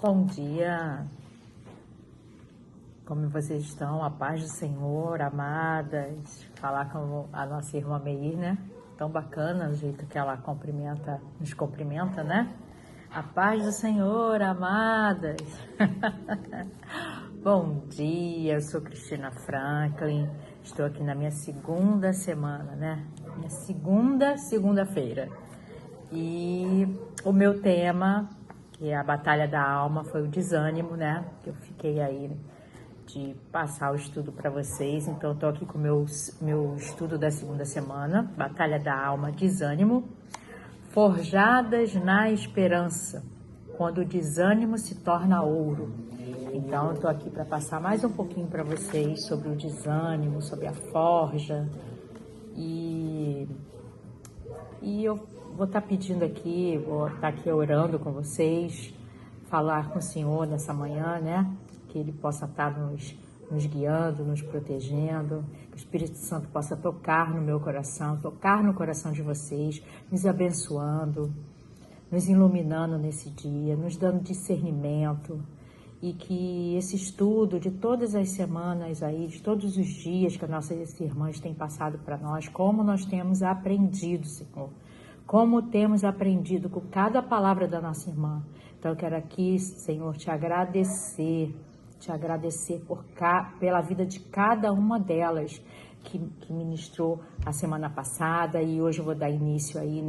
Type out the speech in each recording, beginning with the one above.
Bom dia, como vocês estão? A paz do Senhor, amadas. Falar com a nossa irmã Meir, né? Tão bacana o jeito que ela nos cumprimenta, né? A paz do Senhor, amadas. Bom dia, eu sou Cristina Franklin. Estou aqui na minha segunda semana, né? Minha segunda-feira. E o meu tema, que é a batalha da alma, foi o desânimo, né? Que eu fiquei aí de passar o estudo para vocês. Então, eu tô aqui com o meu estudo da segunda semana, batalha da alma, desânimo. Forjadas na esperança, quando o desânimo se torna ouro. Então, eu tô aqui para passar mais um pouquinho para vocês sobre o desânimo, sobre a forja. E eu vou estar pedindo aqui, vou estar aqui orando com vocês, falar com o Senhor nessa manhã, né? Que Ele possa estar nos guiando, nos protegendo, que o Espírito Santo possa tocar no meu coração, tocar no coração de vocês, nos abençoando, nos iluminando nesse dia, nos dando discernimento, e que esse estudo de todas as semanas aí, de todos os dias que as nossas irmãs têm passado para nós, como nós temos aprendido, Senhor, como temos aprendido com cada palavra da nossa irmã. Então eu quero aqui, Senhor, te agradecer pela vida de cada uma delas que ministrou a semana passada, e hoje eu vou dar início aí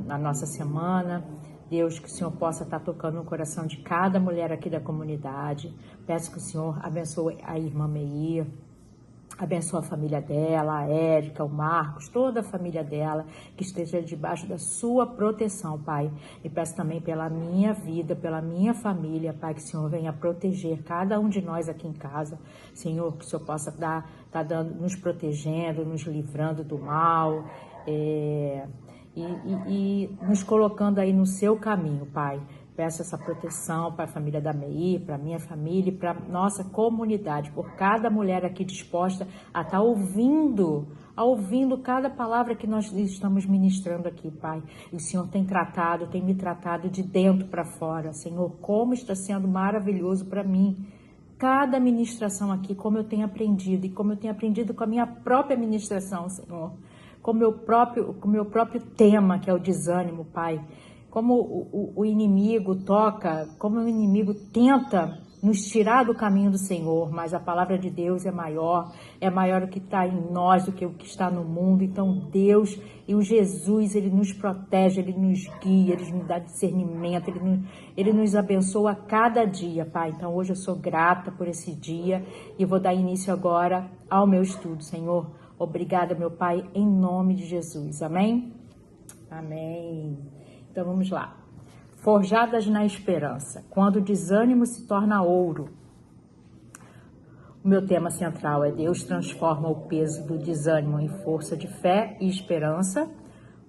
na nossa semana. Deus, que o Senhor possa estar tocando no coração de cada mulher aqui da comunidade. Peço que o Senhor abençoe a irmã Meir, abençoe a família dela, a Érica, o Marcos, toda a família dela, que esteja debaixo da sua proteção, Pai. E peço também pela minha vida, pela minha família, Pai, que o Senhor venha proteger cada um de nós aqui em casa. Senhor, que o Senhor possa estar nos protegendo, nos livrando do mal, e nos colocando aí no seu caminho, Pai. Peço essa proteção para a família da Meir, para a minha família e para a nossa comunidade, por cada mulher aqui disposta a estar ouvindo cada palavra que nós estamos ministrando aqui, Pai. E o Senhor tem me tratado de dentro para fora. Senhor, como está sendo maravilhoso para mim cada ministração aqui, como eu tenho aprendido, e como eu tenho aprendido com a minha própria ministração, Senhor. Com o meu próprio tema, que é o desânimo, Pai. Como o inimigo toca, como o inimigo tenta nos tirar do caminho do Senhor, mas a palavra de Deus é maior o que está em nós do que o que está no mundo. Então Deus e o Jesus, Ele nos protege, Ele nos guia, Ele nos dá discernimento, Ele nos abençoa a cada dia, Pai. Então hoje eu sou grata por esse dia e vou dar início agora ao meu estudo, Senhor. Obrigada, meu Pai, em nome de Jesus. Amém? Amém. Então vamos lá. Forjadas na esperança, quando o desânimo se torna ouro. O meu tema central é: Deus transforma o peso do desânimo em força de fé e esperança.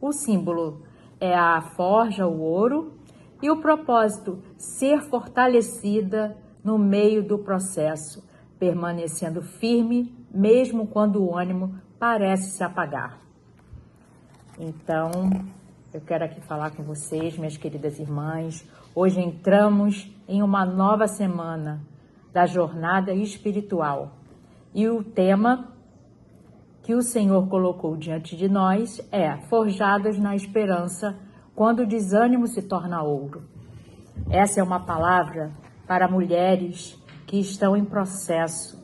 O símbolo é a forja, o ouro. E o propósito, ser fortalecida no meio do processo, permanecendo firme, mesmo quando o ânimo parece se apagar. Então, eu quero aqui falar com vocês, minhas queridas irmãs. Hoje entramos em uma nova semana da jornada espiritual. E o tema que o Senhor colocou diante de nós é: forjadas na esperança, quando o desânimo se torna ouro. Essa é uma palavra para mulheres que estão em processo,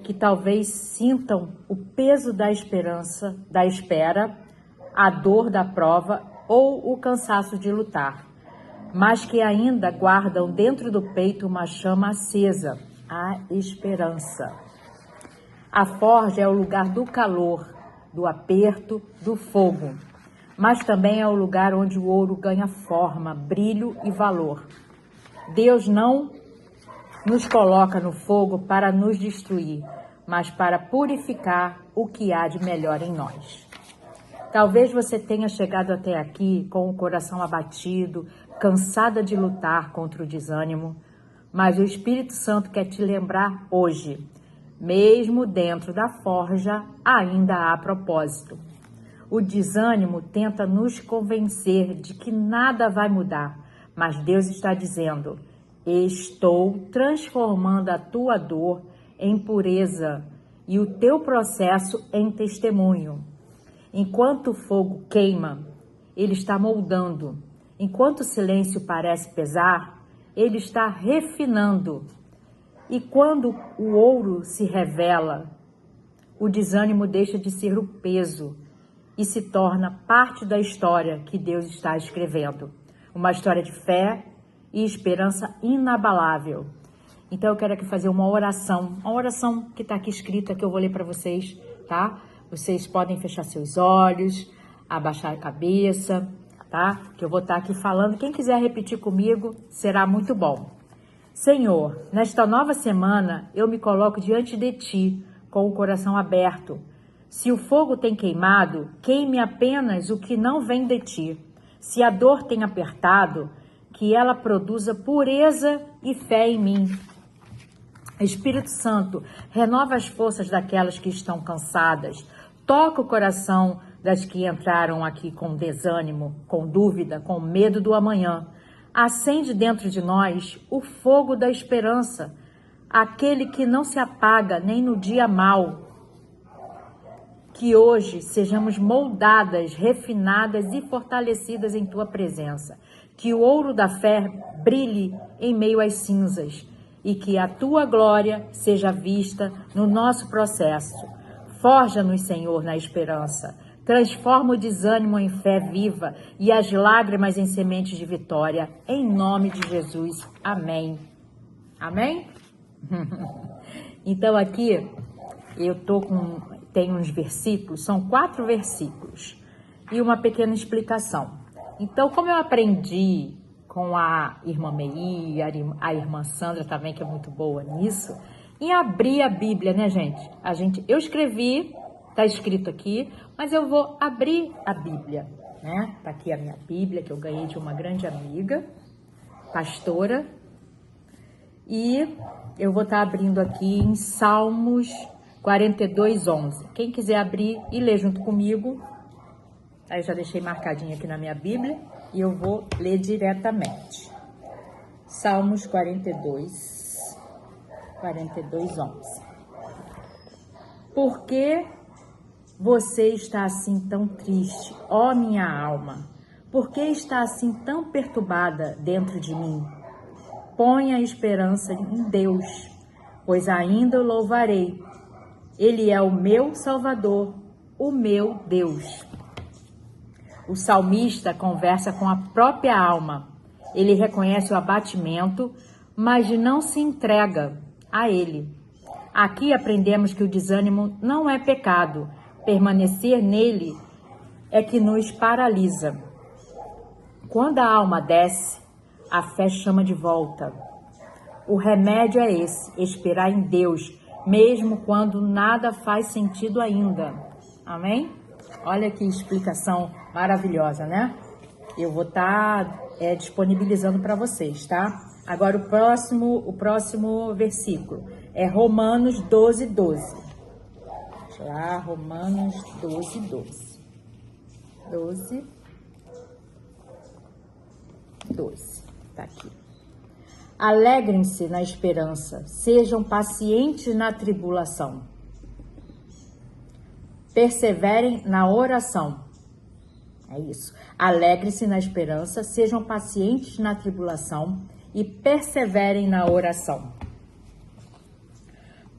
que talvez sintam o peso da esperança, da espera, a dor da prova ou o cansaço de lutar, mas que ainda guardam dentro do peito uma chama acesa, a esperança. A forja é o lugar do calor, do aperto, do fogo, mas também é o lugar onde o ouro ganha forma, brilho e valor. Deus não nos coloca no fogo para nos destruir, mas para purificar o que há de melhor em nós. Talvez você tenha chegado até aqui com o coração abatido, cansada de lutar contra o desânimo, mas o Espírito Santo quer te lembrar hoje: mesmo dentro da forja, ainda há propósito. O desânimo tenta nos convencer de que nada vai mudar, mas Deus está dizendo: Estou transformando a tua dor em pureza e o teu processo em testemunho. Enquanto o fogo queima, ele está moldando. Enquanto o silêncio parece pesar, ele está refinando. E quando o ouro se revela, o desânimo deixa de ser o peso e se torna parte da história que Deus está escrevendo. Uma história de fé e esperança inabalável. Então eu quero aqui fazer uma oração que está aqui escrita, que eu vou ler para vocês, tá? Vocês podem fechar seus olhos, abaixar a cabeça, tá? Que eu vou estar aqui falando. Quem quiser repetir comigo, será muito bom. Senhor, nesta nova semana, eu me coloco diante de Ti, com o coração aberto. Se o fogo tem queimado, queime apenas o que não vem de Ti. Se a dor tem apertado, que ela produza pureza e fé em mim. Espírito Santo, renova as forças daquelas que estão cansadas. Toca o coração das que entraram aqui com desânimo, com dúvida, com medo do amanhã. Acende dentro de nós o fogo da esperança, aquele que não se apaga nem no dia mau. Que hoje sejamos moldadas, refinadas e fortalecidas em Tua presença. Que o ouro da fé brilhe em meio às cinzas e que a Tua glória seja vista no nosso processo. Forja-nos, Senhor, na esperança. Transforma o desânimo em fé viva e as lágrimas em sementes de vitória. Em nome de Jesus. Amém. Amém? Então aqui eu tem uns versículos, são 4 versículos e uma pequena explicação. Então, como eu aprendi com a irmã Meir, a irmã Sandra também, que é muito boa nisso, em abrir a Bíblia, né, gente? Eu escrevi, tá escrito aqui, mas eu vou abrir a Bíblia, né? Tá aqui a minha Bíblia, que eu ganhei de uma grande amiga, pastora, e eu vou estar abrindo aqui em Salmos 42:11. Quem quiser abrir e ler junto comigo, aí eu já deixei marcadinho aqui na minha Bíblia e eu vou ler diretamente. Salmos 42:11. Por que você está assim tão triste, ó minha alma? Por que está assim tão perturbada dentro de mim? Põe a esperança em Deus, pois ainda o louvarei. Ele é o meu Salvador, o meu Deus. O salmista conversa com a própria alma. Ele reconhece o abatimento, mas não se entrega a ele. Aqui aprendemos que o desânimo não é pecado. Permanecer nele é que nos paralisa. Quando a alma desce, a fé chama de volta. O remédio é esse, esperar em Deus, mesmo quando nada faz sentido ainda. Amém? Olha que explicação maravilhosa, né? Eu vou estar disponibilizando para vocês, tá? Agora o próximo versículo é Romanos 12:12. Deixa lá, Romanos 12:12. 12. Tá aqui. Alegrem-se na esperança, sejam pacientes na tribulação. Perseverem na oração. É isso. Alegre-se na esperança, sejam pacientes na tribulação e perseverem na oração.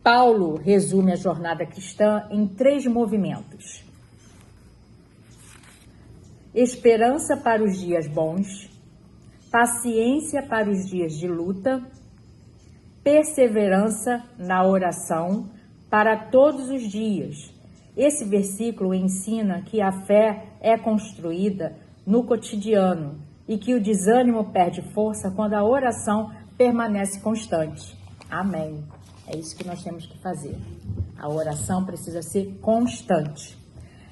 Paulo resume a jornada cristã em 3 movimentos: esperança para os dias bons, paciência para os dias de luta, perseverança na oração para todos os dias. Esse versículo ensina que a fé é construída no cotidiano e que o desânimo perde força quando a oração permanece constante. Amém. É isso que nós temos que fazer. A oração precisa ser constante.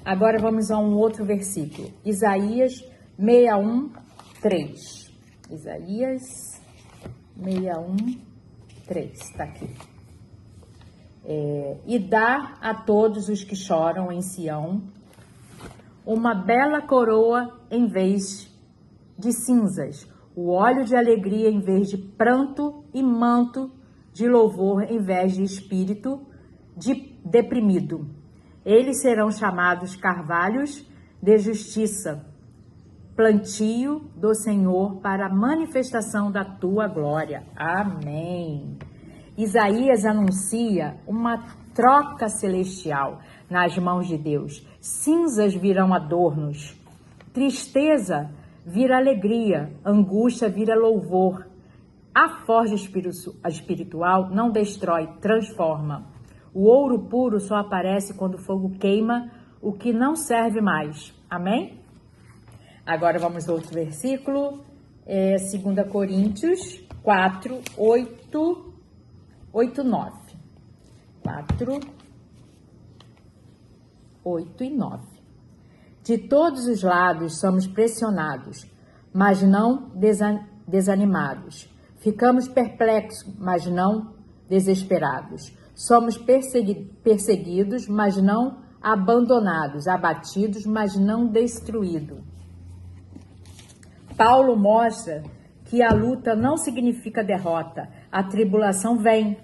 Agora vamos a um outro versículo. Isaías 61:3. Isaías 61:3. Está aqui. E dá a todos os que choram em Sião uma bela coroa em vez de cinzas, o óleo de alegria em vez de pranto e manto de louvor em vez de espírito deprimido. Eles serão chamados carvalhos de justiça, plantio do Senhor para a manifestação da tua glória. Amém. Isaías anuncia uma troca celestial nas mãos de Deus. Cinzas virão adornos, tristeza vira alegria, angústia vira louvor. A forja espiritual não destrói, transforma. O ouro puro só aparece quando o fogo queima o que não serve mais. Amém? Agora vamos ao outro versículo, 2 Coríntios 4, 8, 9. 4, 8 e 9. De todos os lados somos pressionados, mas não desanimados. Ficamos perplexos, mas não desesperados. Somos perseguidos, mas não abandonados. Abatidos, mas não destruídos. Paulo mostra que a luta não significa derrota. A tribulação vem,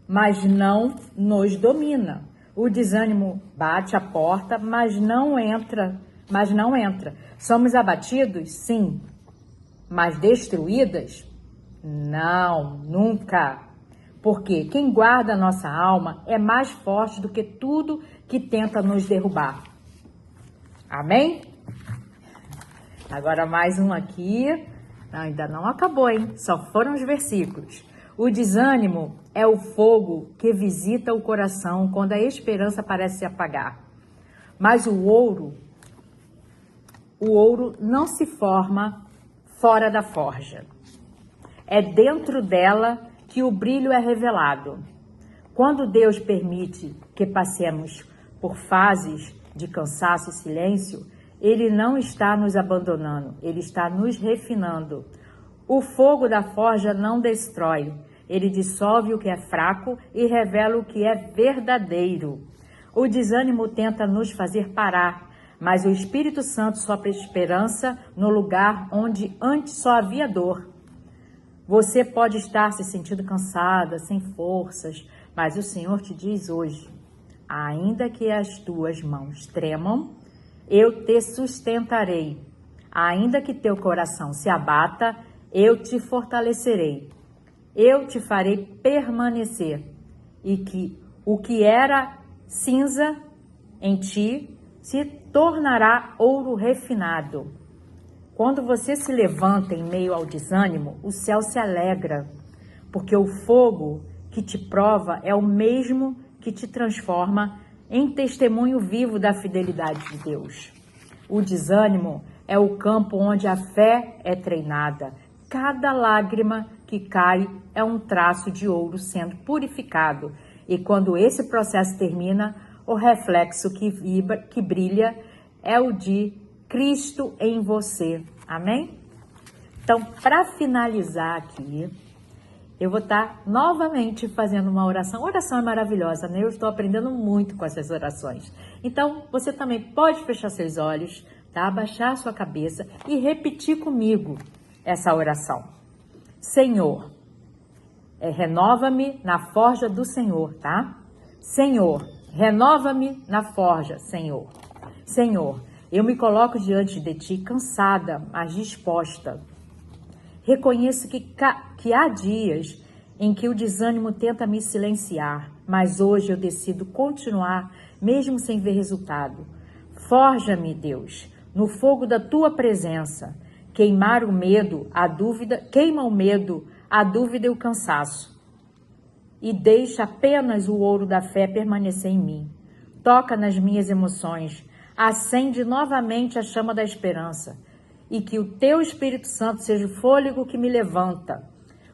mas não nos domina. O desânimo bate a porta, mas não entra. Somos abatidos? Sim. Mas destruídas? Não, nunca. Porque quem guarda a nossa alma é mais forte do que tudo que tenta nos derrubar. Amém? Agora mais um aqui. Ainda não acabou, hein? Só foram os versículos. O desânimo é o fogo que visita o coração quando a esperança parece se apagar. Mas o ouro não se forma fora da forja. É dentro dela que o brilho é revelado. Quando Deus permite que passemos por fases de cansaço e silêncio, Ele não está nos abandonando, Ele está nos refinando. O fogo da forja não destrói, ele dissolve o que é fraco e revela o que é verdadeiro. O desânimo tenta nos fazer parar, mas o Espírito Santo sopra esperança no lugar onde antes só havia dor. Você pode estar se sentindo cansada, sem forças, mas o Senhor te diz hoje, ainda que as tuas mãos tremam, eu te sustentarei. Ainda que teu coração se abata, eu te fortalecerei. Eu te farei permanecer. E que o que era cinza em ti se tornará ouro refinado. Quando você se levanta em meio ao desânimo, o céu se alegra, porque o fogo que te prova é o mesmo que te transforma em testemunho vivo da fidelidade de Deus. O desânimo é o campo onde a fé é treinada. Cada lágrima que cai é um traço de ouro sendo purificado. E quando esse processo termina, o reflexo que brilha é o de Cristo em você. Amém? Então, para finalizar aqui, eu vou estar novamente fazendo uma oração. A oração é maravilhosa, né? Eu estou aprendendo muito com essas orações. Então, você também pode fechar seus olhos, tá? Abaixar sua cabeça e repetir comigo essa oração. Senhor, renova-me na forja do Senhor, tá? Senhor, renova-me na forja, Senhor. Senhor, eu me coloco diante de ti cansada, mas disposta. Reconheço que há dias em que o desânimo tenta me silenciar, mas hoje eu decido continuar, mesmo sem ver resultado. Forja-me, Deus, no fogo da tua presença. Queima o medo, a dúvida e o cansaço. E deixa apenas o ouro da fé permanecer em mim. Toca nas minhas emoções, acende novamente a chama da esperança. E que o teu Espírito Santo seja o fôlego que me levanta.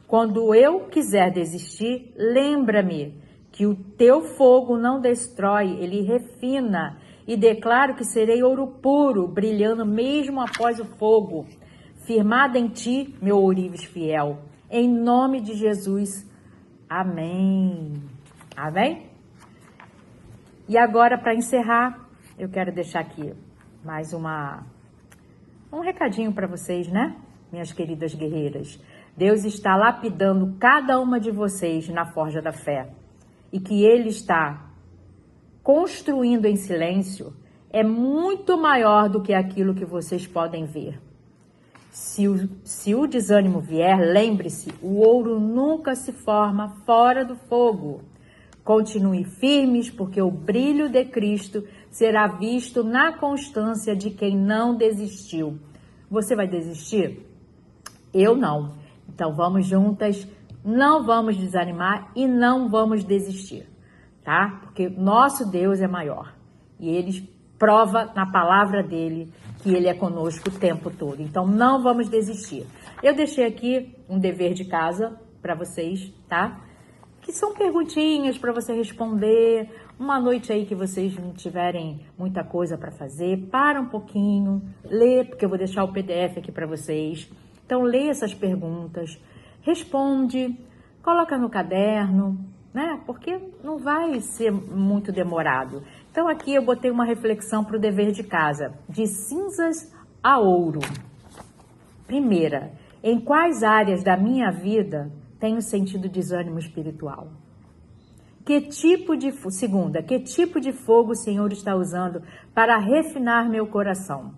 Quando eu quiser desistir, lembra-me que o teu fogo não destrói, ele refina. E declaro que serei ouro puro, brilhando mesmo após o fogo. Firmada em ti, meu ourives fiel. Em nome de Jesus. Amém. Amém? E agora, para encerrar, eu quero deixar aqui mais um recadinho para vocês, né? minhas queridas guerreiras. Deus está lapidando cada uma de vocês na forja da fé. E que Ele está construindo em silêncio é muito maior do que aquilo que vocês podem ver. Se o desânimo vier, lembre-se, o ouro nunca se forma fora do fogo. Continue firmes, porque o brilho de Cristo será visto na constância de quem não desistiu. Você vai desistir? Eu não. Então vamos juntas, não vamos desanimar e não vamos desistir, tá? Porque nosso Deus é maior e Ele prova na palavra dele que Ele é conosco o tempo todo. Então não vamos desistir. Eu deixei aqui um dever de casa para vocês, tá? Que são perguntinhas para você responder. Uma noite aí que vocês não tiverem muita coisa para fazer, para um pouquinho, lê, porque eu vou deixar o PDF aqui para vocês. Então lê essas perguntas, responde, coloca no caderno, né? Porque não vai ser muito demorado. Então aqui eu botei uma reflexão para o dever de casa, de cinzas a ouro. Primeira, em quais áreas da minha vida tenho sentido desânimo espiritual? Segunda, que tipo de fogo o Senhor está usando para refinar meu coração?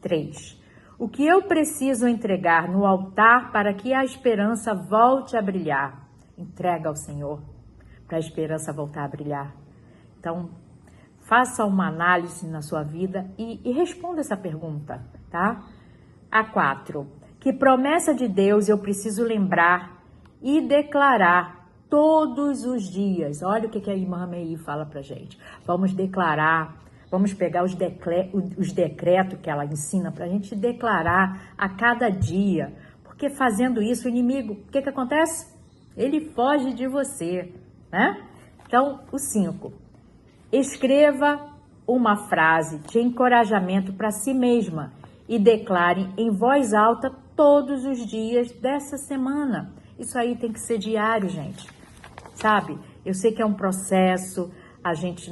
3. O que eu preciso entregar no altar para que a esperança volte a brilhar? Entrega ao Senhor para a esperança voltar a brilhar. Então, faça uma análise na sua vida e responda essa pergunta, tá? A 4. Que promessa de Deus eu preciso lembrar e declarar todos os dias? Olha o que a irmã Meir fala pra gente. Vamos declarar, vamos pegar os decretos que ela ensina pra gente declarar a cada dia. Porque fazendo isso, o inimigo, o que acontece? Ele foge de você, né? Então, o 5. Escreva uma frase de encorajamento para si mesma e declare em voz alta todos os dias dessa semana. Isso aí tem que ser diário, gente. Sabe? Eu sei que é um processo, a gente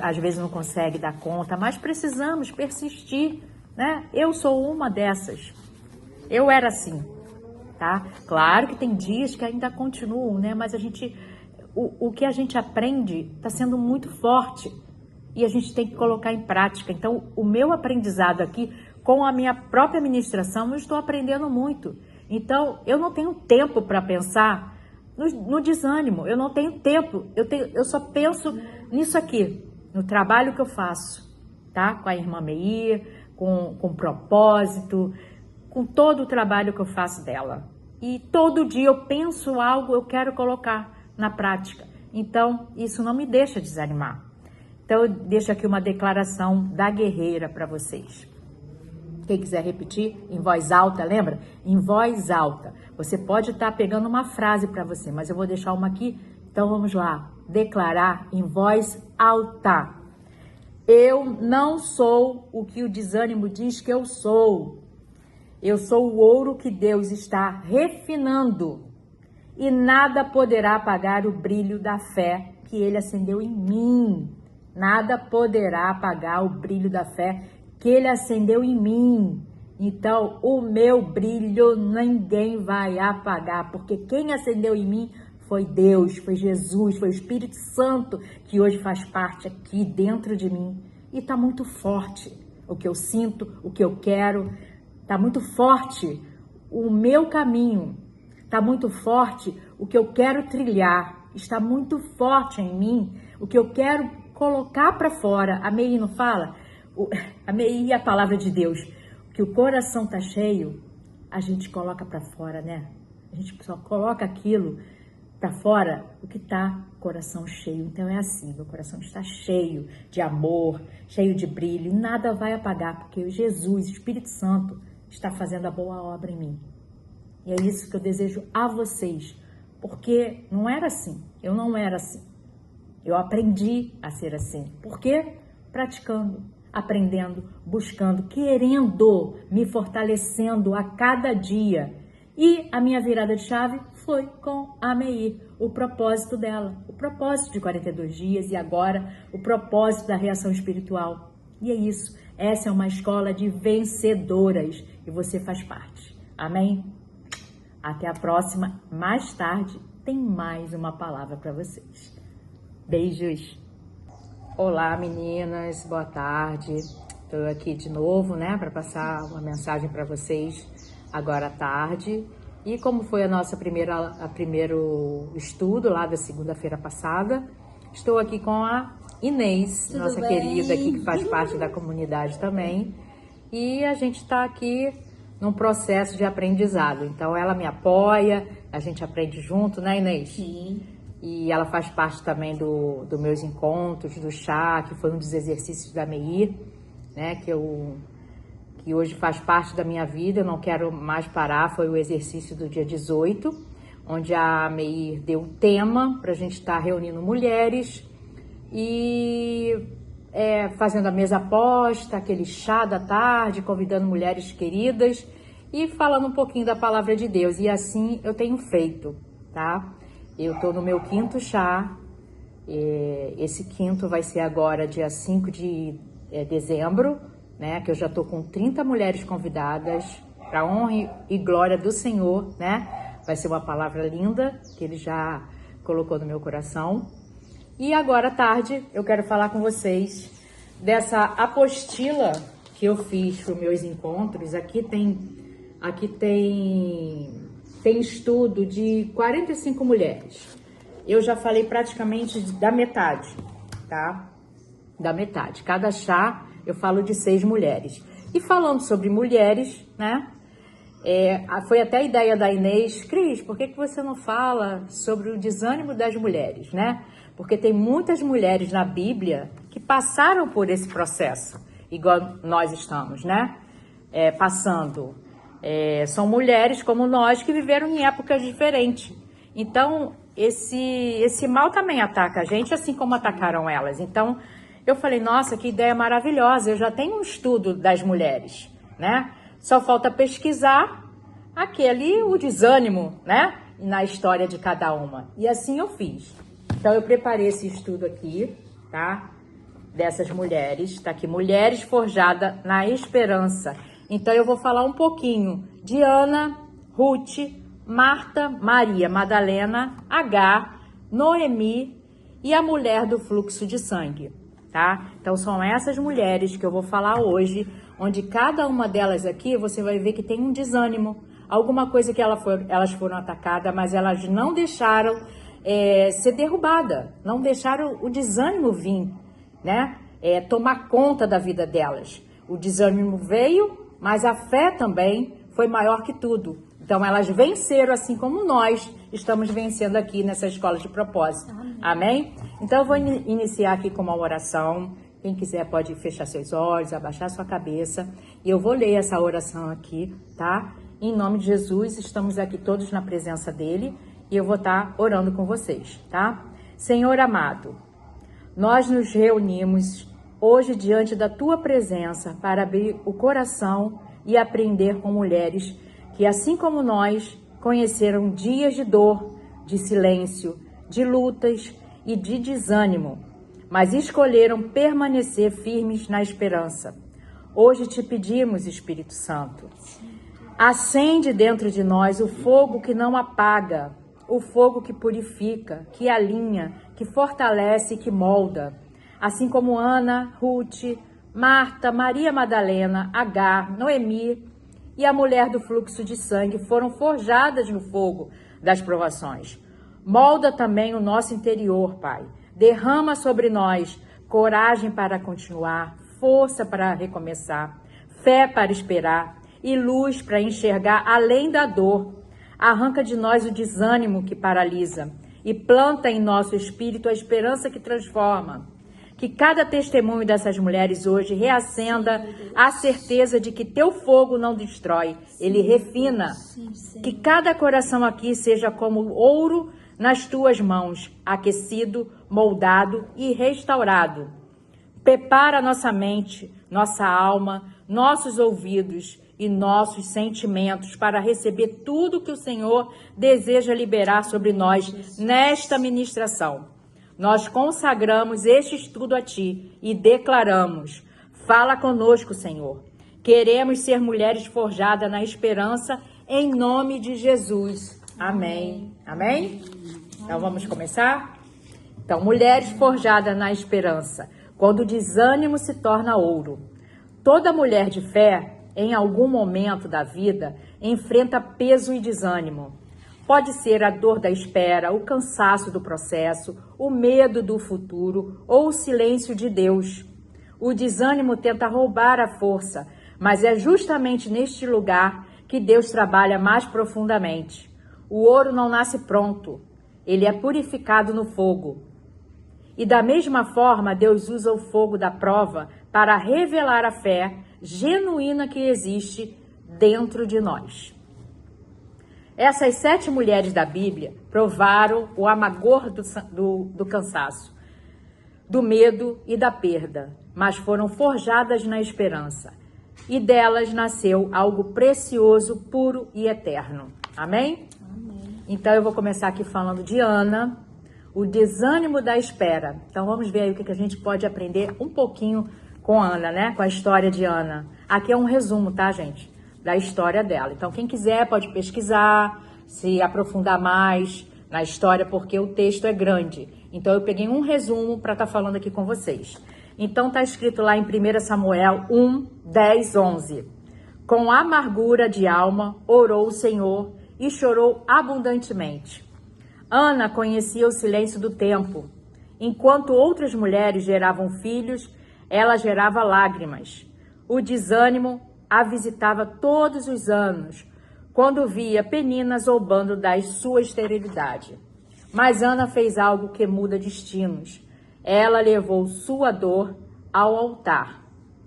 às vezes não consegue dar conta, mas precisamos persistir, né? Eu sou uma dessas. Eu era assim, tá? Claro que tem dias que ainda continuam, né? Mas o que a gente aprende está sendo muito forte e a gente tem que colocar em prática. Então, o meu aprendizado aqui, com a minha própria ministração, eu estou aprendendo muito. Então, eu não tenho tempo para pensar no desânimo, eu não tenho tempo, eu só penso nisso aqui, no trabalho que eu faço, tá? Com a irmã Meir, com propósito, com todo o trabalho que eu faço dela. E todo dia eu penso algo, eu quero colocar na prática. Então, isso não me deixa desanimar. Então, eu deixo aqui uma declaração da guerreira para vocês. Quem quiser repetir em voz alta, lembra? Em voz alta. Você pode estar pegando uma frase para você, mas eu vou deixar uma aqui. Então, vamos lá. Declarar em voz alta. Eu não sou o que o desânimo diz que eu sou. Eu sou o ouro que Deus está refinando. E nada poderá apagar o brilho da fé que Ele acendeu em mim. Nada poderá apagar o brilho da fé que Ele acendeu em mim. Então, o meu brilho ninguém vai apagar, porque quem acendeu em mim foi Deus, foi Jesus, foi o Espírito Santo, que hoje faz parte aqui dentro de mim. E está muito forte o que eu sinto, o que eu quero, está muito forte o meu caminho, está muito forte o que eu quero trilhar, está muito forte em mim o que eu quero colocar para fora. A Meir não fala? A Meir é a palavra de Deus, que o coração tá cheio, a gente coloca para fora, né? A gente só coloca aquilo para fora o que tá coração cheio. Então é assim, meu coração está cheio de amor, cheio de brilho, e nada vai apagar, porque Jesus, o Espírito Santo, está fazendo a boa obra em mim. E é isso que eu desejo a vocês, porque não era assim, eu não era assim. Eu aprendi a ser assim. Por quê? Praticando, aprendendo, buscando, querendo, me fortalecendo a cada dia. E a minha virada de chave foi com a Meir, o propósito dela, o propósito de 42 dias e agora o propósito da reação espiritual. E é isso, Essa é uma escola de vencedoras e você faz parte. Amém? Até a próxima. Mais tarde tem mais uma palavra para vocês. Beijos. Olá, meninas. Boa tarde. Estou aqui de novo, né, para passar uma mensagem para vocês agora à tarde. E como foi a primeiro estudo lá da segunda-feira passada, estou aqui com a Inês, Tudo nossa bem? querida aqui, que faz parte da comunidade também. E a gente está aqui num processo de aprendizado. Então, ela me apoia, a gente aprende junto, né, Inês? Sim. E ela faz parte também dos meus encontros, do chá, que foi um dos exercícios da MEI, né, que hoje faz parte da minha vida, eu não quero mais parar. Foi o exercício do dia 18, onde a MEI deu o tema para a gente estar reunindo mulheres e fazendo a mesa posta, aquele chá da tarde, convidando mulheres queridas e falando um pouquinho da palavra de Deus. E assim eu tenho feito, tá? Eu tô no meu 5º chá, esse 5º vai ser agora dia 5 de dezembro, né? Que eu já tô com 30 mulheres convidadas para honra e glória do Senhor, né? Vai ser uma palavra linda que Ele já colocou no meu coração. E agora à tarde eu quero falar com vocês dessa apostila que eu fiz para os meus encontros. Aqui tem estudo de 45 mulheres. Eu já falei praticamente da metade, tá? Da metade. Cada chá eu falo de 6 mulheres. E falando sobre mulheres, né? Foi até a ideia da Inês. Cris, por que você não fala sobre o desânimo das mulheres, né? Porque tem muitas mulheres na Bíblia que passaram por esse processo, igual nós estamos, né? Passando. São mulheres como nós que viveram em épocas diferentes. Então, esse mal também ataca a gente, assim como atacaram elas. Então, eu falei, nossa, que ideia maravilhosa, eu já tenho um estudo das mulheres, né? Só falta pesquisar o desânimo, né? Na história de cada uma. E assim eu fiz. Então, eu preparei esse estudo aqui, tá? Dessas mulheres, tá aqui, Mulheres Forjadas na Esperança. Então, eu vou falar um pouquinho de Ana, Ruth, Marta, Maria, Madalena, Agar, Noemi e a mulher do fluxo de sangue, tá? Então, são essas mulheres que eu vou falar hoje, onde cada uma delas aqui, você vai ver que tem um desânimo, alguma coisa que elas foram atacadas, mas elas não deixaram ser derrubada, não deixaram o desânimo vir, né? Tomar conta da vida delas. O desânimo veio, mas a fé também foi maior que tudo. Então elas venceram assim como nós estamos vencendo aqui nessa escola de propósito. Amém? Então eu vou iniciar aqui com uma oração. Quem quiser pode fechar seus olhos, abaixar sua cabeça. E eu vou ler essa oração aqui, tá? Em nome de Jesus, estamos aqui todos na presença dele. E eu vou estar orando com vocês, tá? Senhor amado, nós nos reunimos hoje diante da tua presença para abrir o coração e aprender com mulheres que, assim como nós, conheceram dias de dor, de silêncio, de lutas e de desânimo, mas escolheram permanecer firmes na esperança. Hoje te pedimos, Espírito Santo, acende dentro de nós o fogo que não apaga, o fogo que purifica, que alinha, que fortalece e que molda. Assim como Ana, Ruth, Marta, Maria Madalena, Agar, Noemi e a mulher do fluxo de sangue foram forjadas no fogo das provações. Molda também o nosso interior, Pai. Derrama sobre nós coragem para continuar, força para recomeçar, fé para esperar e luz para enxergar além da dor. Arranca de nós o desânimo que paralisa e planta em nosso espírito a esperança que transforma. Que cada testemunho dessas mulheres hoje reacenda a certeza de que teu fogo não destrói, ele refina. Que cada coração aqui seja como ouro nas tuas mãos, aquecido, moldado e restaurado. Prepara nossa mente, nossa alma, nossos ouvidos e nossos sentimentos para receber tudo que o Senhor deseja liberar sobre nós nesta ministração. Nós consagramos este estudo a Ti e declaramos: Fala conosco, Senhor. Queremos ser mulheres forjadas na esperança, em nome de Jesus. Amém. Amém? Então vamos começar? Então, mulheres forjadas na esperança, quando o desânimo se torna ouro. Toda mulher de fé, em algum momento da vida, enfrenta peso e desânimo. Pode ser a dor da espera, o cansaço do processo, o medo do futuro ou o silêncio de Deus. O desânimo tenta roubar a força, mas é justamente neste lugar que Deus trabalha mais profundamente. O ouro não nasce pronto, ele é purificado no fogo. E da mesma forma, Deus usa o fogo da prova para revelar a fé genuína que existe dentro de nós. Essas 7 mulheres da Bíblia provaram o amargor do cansaço, do medo e da perda, mas foram forjadas na esperança. E delas nasceu algo precioso, puro e eterno. Amém? Amém. Então eu vou começar aqui falando de Ana, o desânimo da espera. Então vamos ver aí o que a gente pode aprender um pouquinho com Ana, né? Com a história de Ana. Aqui é um resumo, tá, gente? Da história dela. Então quem quiser pode pesquisar, se aprofundar mais na história, porque o texto é grande. Então eu peguei um resumo para estar falando aqui com vocês. Então está escrito lá em 1 Samuel 1, 10, 11. Com amargura de alma orou o Senhor e chorou abundantemente. Ana conhecia o silêncio do tempo. Enquanto outras mulheres geravam filhos, ela gerava lágrimas. O desânimo a visitava todos os anos, quando via Penina zombando da sua esterilidade. Mas Ana fez algo que muda destinos. Ela levou sua dor ao altar.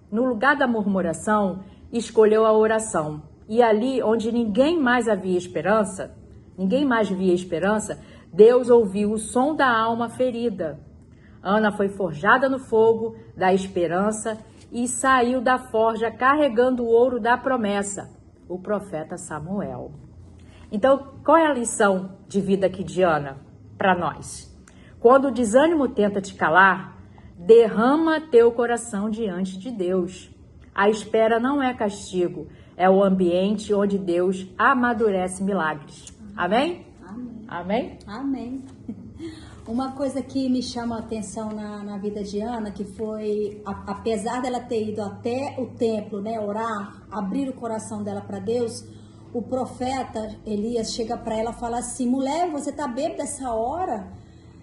No lugar da murmuração, escolheu a oração. E ali, onde ninguém mais via esperança, Deus ouviu o som da alma ferida. Ana foi forjada no fogo da esperança e saiu da forja carregando o ouro da promessa, o profeta Samuel. Então, qual é a lição de vida aqui de Ana para nós? Quando o desânimo tenta te calar, derrama teu coração diante de Deus. A espera não é castigo, é o ambiente onde Deus amadurece milagres. Amém? Amém. Amém? Amém. Uma coisa que me chama a atenção na vida de Ana, que foi, apesar dela ter ido até o templo, né, orar, abrir o coração dela para Deus, o profeta Elias chega para ela e fala assim: mulher, você tá bêbada essa hora?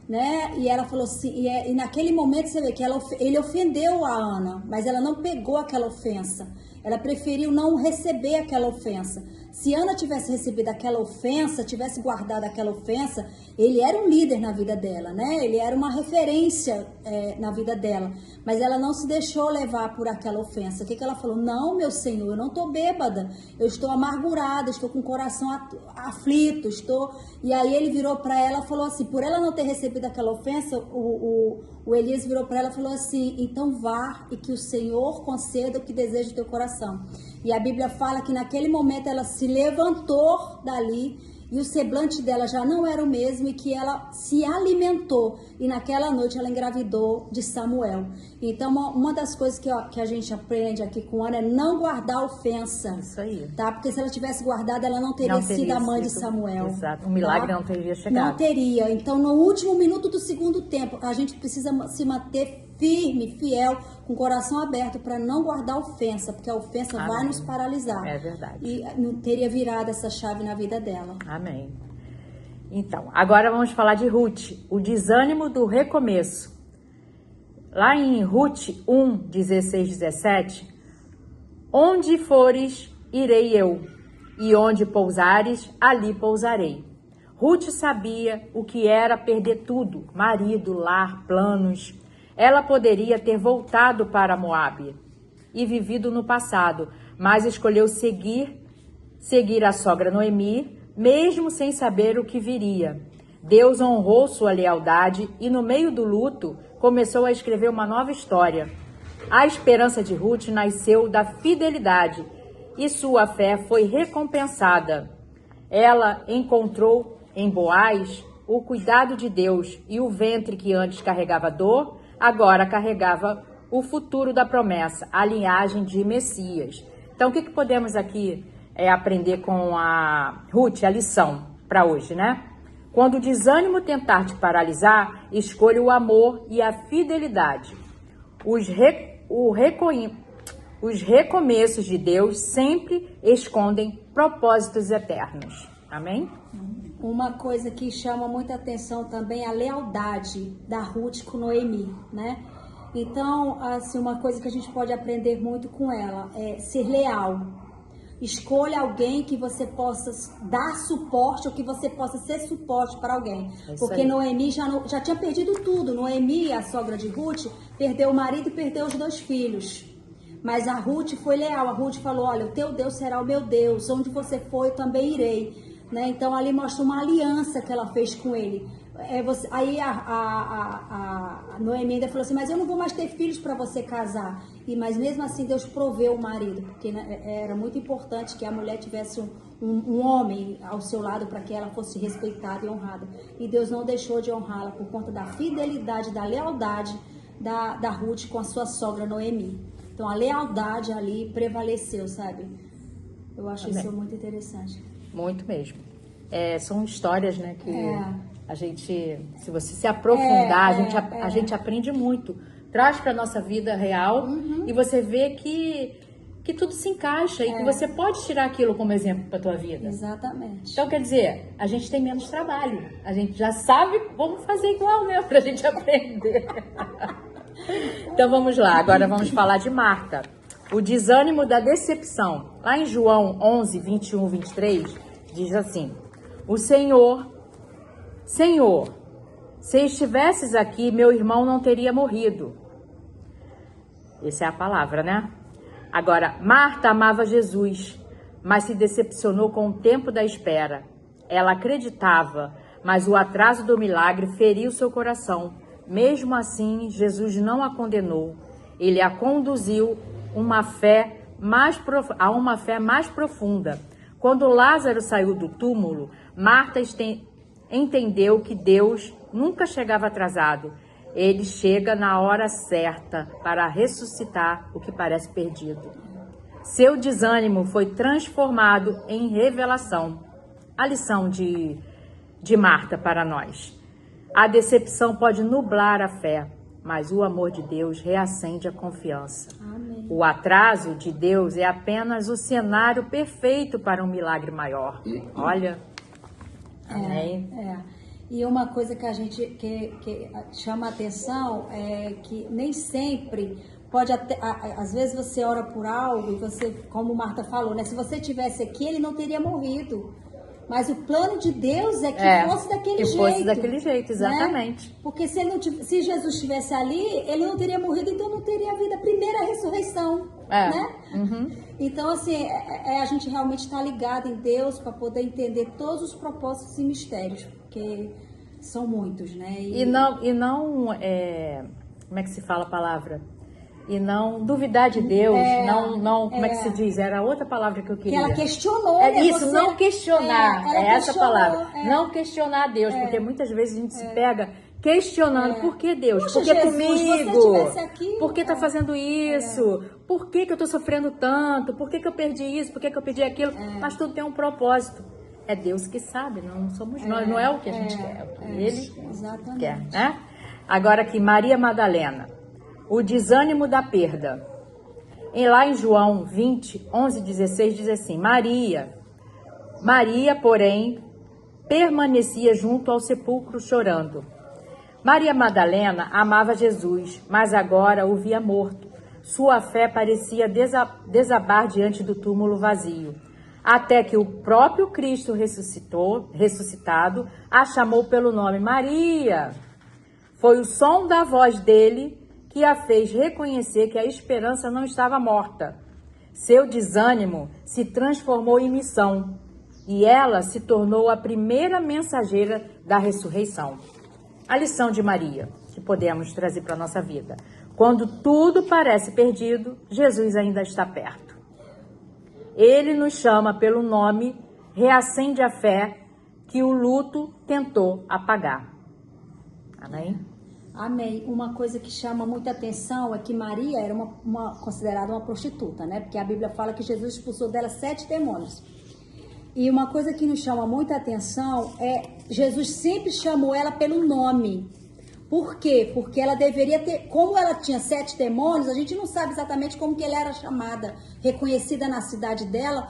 Né? E ela falou assim, e naquele momento você vê que ele ofendeu a Ana, mas ela não pegou aquela ofensa. Ela preferiu não receber aquela ofensa. Se Ana tivesse recebido aquela ofensa, tivesse guardado aquela ofensa, ele era um líder na vida dela, né? Ele era uma referência na vida dela. Mas ela não se deixou levar por aquela ofensa. O que ela falou? Não, meu Senhor, eu não estou bêbada. Eu estou amargurada, estou com o coração aflito, E aí ele virou para ela e falou assim, por ela não ter recebido aquela ofensa, o Elias virou para ela e falou assim, então vá e que o Senhor conceda o que deseja o teu coração. E a Bíblia fala que naquele momento ela se levantou dali e o semblante dela já não era o mesmo e que ela se alimentou. E naquela noite ela engravidou de Samuel. Então uma das coisas que a gente aprende aqui com Ana é não guardar ofensa. Isso aí. Tá? Porque se ela tivesse guardado, ela não teria sido a mãe de Samuel. Exato. O milagre tá? não teria chegado. Não teria. Então no último minuto do segundo tempo, a gente precisa se manter firme, fiel, com o coração aberto para não guardar ofensa, porque a ofensa vai nos paralisar. É verdade. E não teria virado essa chave na vida dela. Amém. Então, agora vamos falar de Ruth, o desânimo do recomeço. Lá em Ruth 1, 16, 17, onde fores, irei eu, e onde pousares, ali pousarei. Ruth sabia o que era perder tudo, marido, lar, planos. Ela poderia ter voltado para Moabe e vivido no passado, mas escolheu seguir a sogra Noemi, mesmo sem saber o que viria. Deus honrou sua lealdade e no meio do luto começou a escrever uma nova história. A esperança de Ruth nasceu da fidelidade e sua fé foi recompensada. Ela encontrou em Boaz o cuidado de Deus e o ventre que antes carregava dor, agora carregava o futuro da promessa, a linhagem de Messias. Então, o que podemos aqui aprender com a Ruth, a lição para hoje, né? Quando o desânimo tentar te paralisar, escolha o amor e a fidelidade. Os recomeços de Deus sempre escondem propósitos eternos. Amém? Uma coisa que chama muita atenção também é a lealdade da Ruth com Noemi, né? Então, assim, uma coisa que a gente pode aprender muito com ela é ser leal. Escolha alguém que você possa dar suporte ou que você possa ser suporte para alguém. Porque Noemi já tinha perdido tudo. Noemi, a sogra de Ruth, perdeu o marido e perdeu os 2 filhos. Mas a Ruth foi leal. A Ruth falou, olha, o teu Deus será o meu Deus. Onde você for, eu também irei. Né? Então, ali mostra uma aliança que ela fez com ele. Aí a Noemi ainda falou assim, mas eu não vou mais ter filhos para você casar. Mas mesmo assim Deus proveu o marido, porque era muito importante que a mulher tivesse um homem ao seu lado para que ela fosse respeitada e honrada. E Deus não deixou de honrá-la por conta da fidelidade, da lealdade da Ruth com a sua sogra Noemi. Então a lealdade ali prevaleceu, sabe? Eu acho isso muito interessante. Muito mesmo. São histórias, né, que a gente, se você se aprofundar, a gente aprende muito. Traz para a nossa vida real e você vê que tudo se encaixa e que você pode tirar aquilo como exemplo para a tua vida. Exatamente. Então, quer dizer, a gente tem menos trabalho. A gente já sabe, vamos fazer igual, né, para a gente aprender. Então, vamos lá. Agora vamos falar de Marta. O desânimo da decepção. Lá em João 11, 21, 23, diz assim: o Senhor, se estivesses aqui, meu irmão não teria morrido. Essa é a palavra, né? Agora, Marta amava Jesus, mas se decepcionou com o tempo da espera. Ela acreditava, mas o atraso do milagre feriu seu coração. Mesmo assim, Jesus não a condenou. Ele a conduziu a uma fé mais profunda. Quando Lázaro saiu do túmulo, Marta entendeu que Deus nunca chegava atrasado. Ele chega na hora certa para ressuscitar o que parece perdido. Seu desânimo foi transformado em revelação. A lição de Marta para nós. A decepção pode nublar a fé, mas o amor de Deus reacende a confiança. Amém. O atraso de Deus é apenas o cenário perfeito para um milagre maior. Olha. Amém. E uma coisa que a gente que chama a atenção é que nem sempre pode às vezes você ora por algo e você, como Marta falou, né? Se você tivesse aqui, ele não teria morrido. Mas o plano de Deus é que fosse daquele jeito. Que fosse daquele jeito, exatamente. Né? Porque se Jesus estivesse ali, ele não teria morrido, então não teria havido a primeira ressurreição. Né? Então, assim, a gente realmente está ligado em Deus para poder entender todos os propósitos e mistérios, porque são muitos, né? E não como é que se fala a palavra? E não duvidar de Deus, como é que se diz? Era outra palavra que eu queria. Que ela questionou, né? Isso, não questionar, essa palavra. Não questionar Deus, porque muitas vezes a gente se pega questionando, por que Deus? Poxa, por que Jesus, comigo? Aqui, por que tá fazendo isso? Por que eu tô sofrendo tanto? Por que eu perdi isso? Por que eu perdi aquilo? Mas tudo tem um propósito. É Deus que sabe, não somos nós, não é o que a gente quer, é o que Ele quer, né? Agora aqui, Maria Madalena. O desânimo da perda. Lá em João 20, 11, 16, diz assim: Maria, porém, permanecia junto ao sepulcro chorando. Maria Madalena amava Jesus, mas agora o via morto. Sua fé parecia desabar diante do túmulo vazio. Até que o próprio Cristo ressuscitado, a chamou pelo nome Maria. Foi o som da voz dele que a fez reconhecer que a esperança não estava morta. Seu desânimo se transformou em missão e ela se tornou a primeira mensageira da ressurreição. A lição de Maria, que podemos trazer para a nossa vida. Quando tudo parece perdido, Jesus ainda está perto. Ele nos chama pelo nome, reacende a fé que o luto tentou apagar. Amém? Amém. Uma coisa que chama muita atenção é que Maria era considerada uma prostituta, né? Porque a Bíblia fala que Jesus expulsou dela 7 demônios. E uma coisa que nos chama muita atenção é Jesus sempre chamou ela pelo nome. Por quê? Porque ela deveria ter, como ela tinha 7 demônios, a gente não sabe exatamente como que ela era chamada, reconhecida na cidade dela,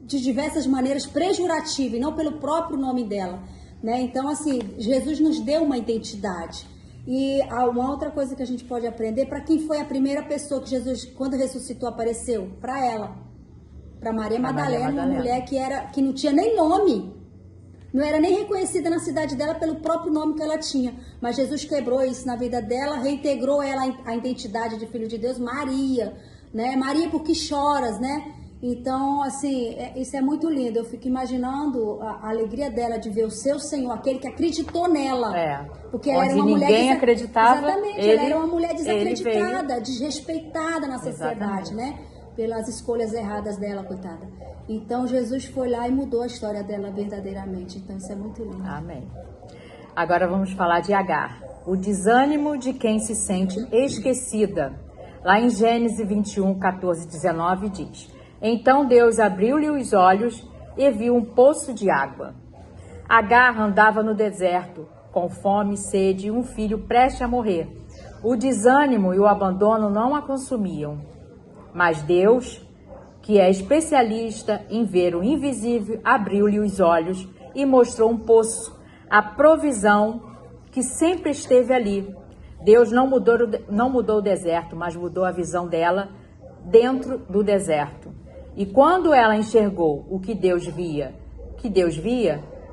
de diversas maneiras pejorativa e não pelo próprio nome dela, né? Então, assim, Jesus nos deu uma identidade. E uma outra coisa que a gente pode aprender, para quem foi a primeira pessoa que Jesus, quando ressuscitou, apareceu? Para ela, para Maria Madalena, uma mulher que não tinha nem nome, não era nem reconhecida na cidade dela pelo próprio nome que ela tinha. Mas Jesus quebrou isso na vida dela, reintegrou ela a identidade de filho de Deus, Maria, né? Maria, por que choras, né? Então, assim, isso é muito lindo. Eu fico imaginando a alegria dela de ver o seu Senhor, aquele que acreditou nela. Porque ela era uma mulher ninguém acreditava. Exatamente, ela era uma mulher desacreditada, desrespeitada na sociedade, né? Pelas escolhas erradas dela, coitada. Então, Jesus foi lá e mudou a história dela verdadeiramente. Então, isso é muito lindo. Amém. Agora vamos falar de Agar. O desânimo de quem se sente esquecida. Lá em Gênesis 21, 14, 19 diz: então Deus abriu-lhe os olhos e viu um poço de água. Agar andava no deserto, com fome, sede e um filho prestes a morrer. O desânimo e o abandono não a consumiam. Mas Deus, que é especialista em ver o invisível, abriu-lhe os olhos e mostrou um poço, a provisão que sempre esteve ali. Deus não mudou o deserto, mas mudou a visão dela dentro do deserto. E quando ela enxergou o que Deus via,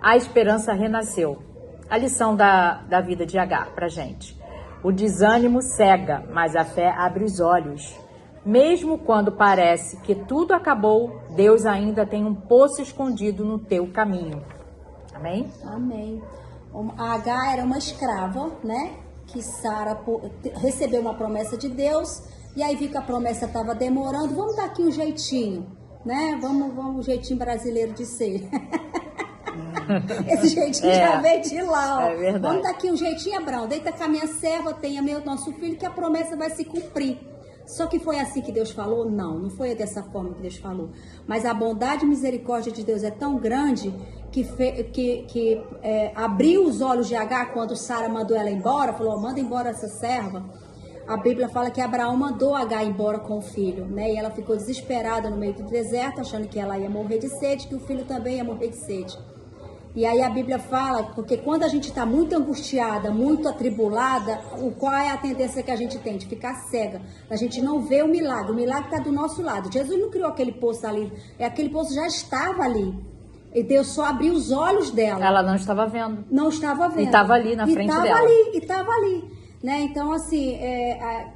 a esperança renasceu. A lição da vida de Agar pra gente. O desânimo cega, mas a fé abre os olhos. Mesmo quando parece que tudo acabou, Deus ainda tem um poço escondido no teu caminho. Amém? Amém. A Agar era uma escrava, né? Que Sara recebeu uma promessa de Deus. E aí viu que a promessa estava demorando, vamos dar aqui um jeitinho, né? Vamos um jeitinho brasileiro de ser. Esse jeitinho já veio de lá, ó. É verdade. Vamos dar aqui um jeitinho, Abraão, deita com a minha serva, tenha nosso filho, que a promessa vai se cumprir. Só que foi assim que Deus falou? Não foi dessa forma que Deus falou. Mas a bondade e misericórdia de Deus é tão grande que abriu os olhos de Agar quando Sara mandou ela embora, falou, manda embora essa serva. A Bíblia fala que Abraão mandou Agar embora com o filho, né? E ela ficou desesperada no meio do deserto, achando que ela ia morrer de sede, que o filho também ia morrer de sede. E aí a Bíblia fala, porque quando a gente está muito angustiada, muito atribulada, qual é a tendência que a gente tem? De ficar cega. A gente não vê o milagre está do nosso lado. Jesus não criou aquele poço ali, aquele poço já estava ali. E Deus só abriu os olhos dela. Ela não estava vendo. Não estava vendo. E estava ali na frente dela. E estava ali. Né? Então, assim,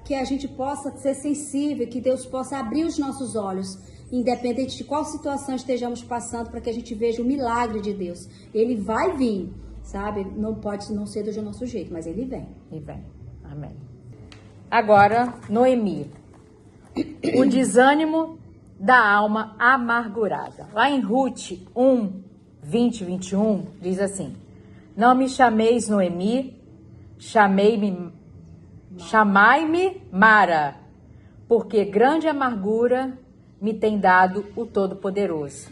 que a gente possa ser sensível, que Deus possa abrir os nossos olhos, independente de qual situação estejamos passando, para que a gente veja o milagre de Deus. Ele vai vir, sabe? Não pode não ser do nosso jeito, mas ele vem. E vem. Amém. Agora, Noemi. O desânimo da alma amargurada. Lá em Ruth 1, 20, 21, diz assim: não me chameis Noemi, chamai-me Mara, porque grande amargura me tem dado o Todo-Poderoso.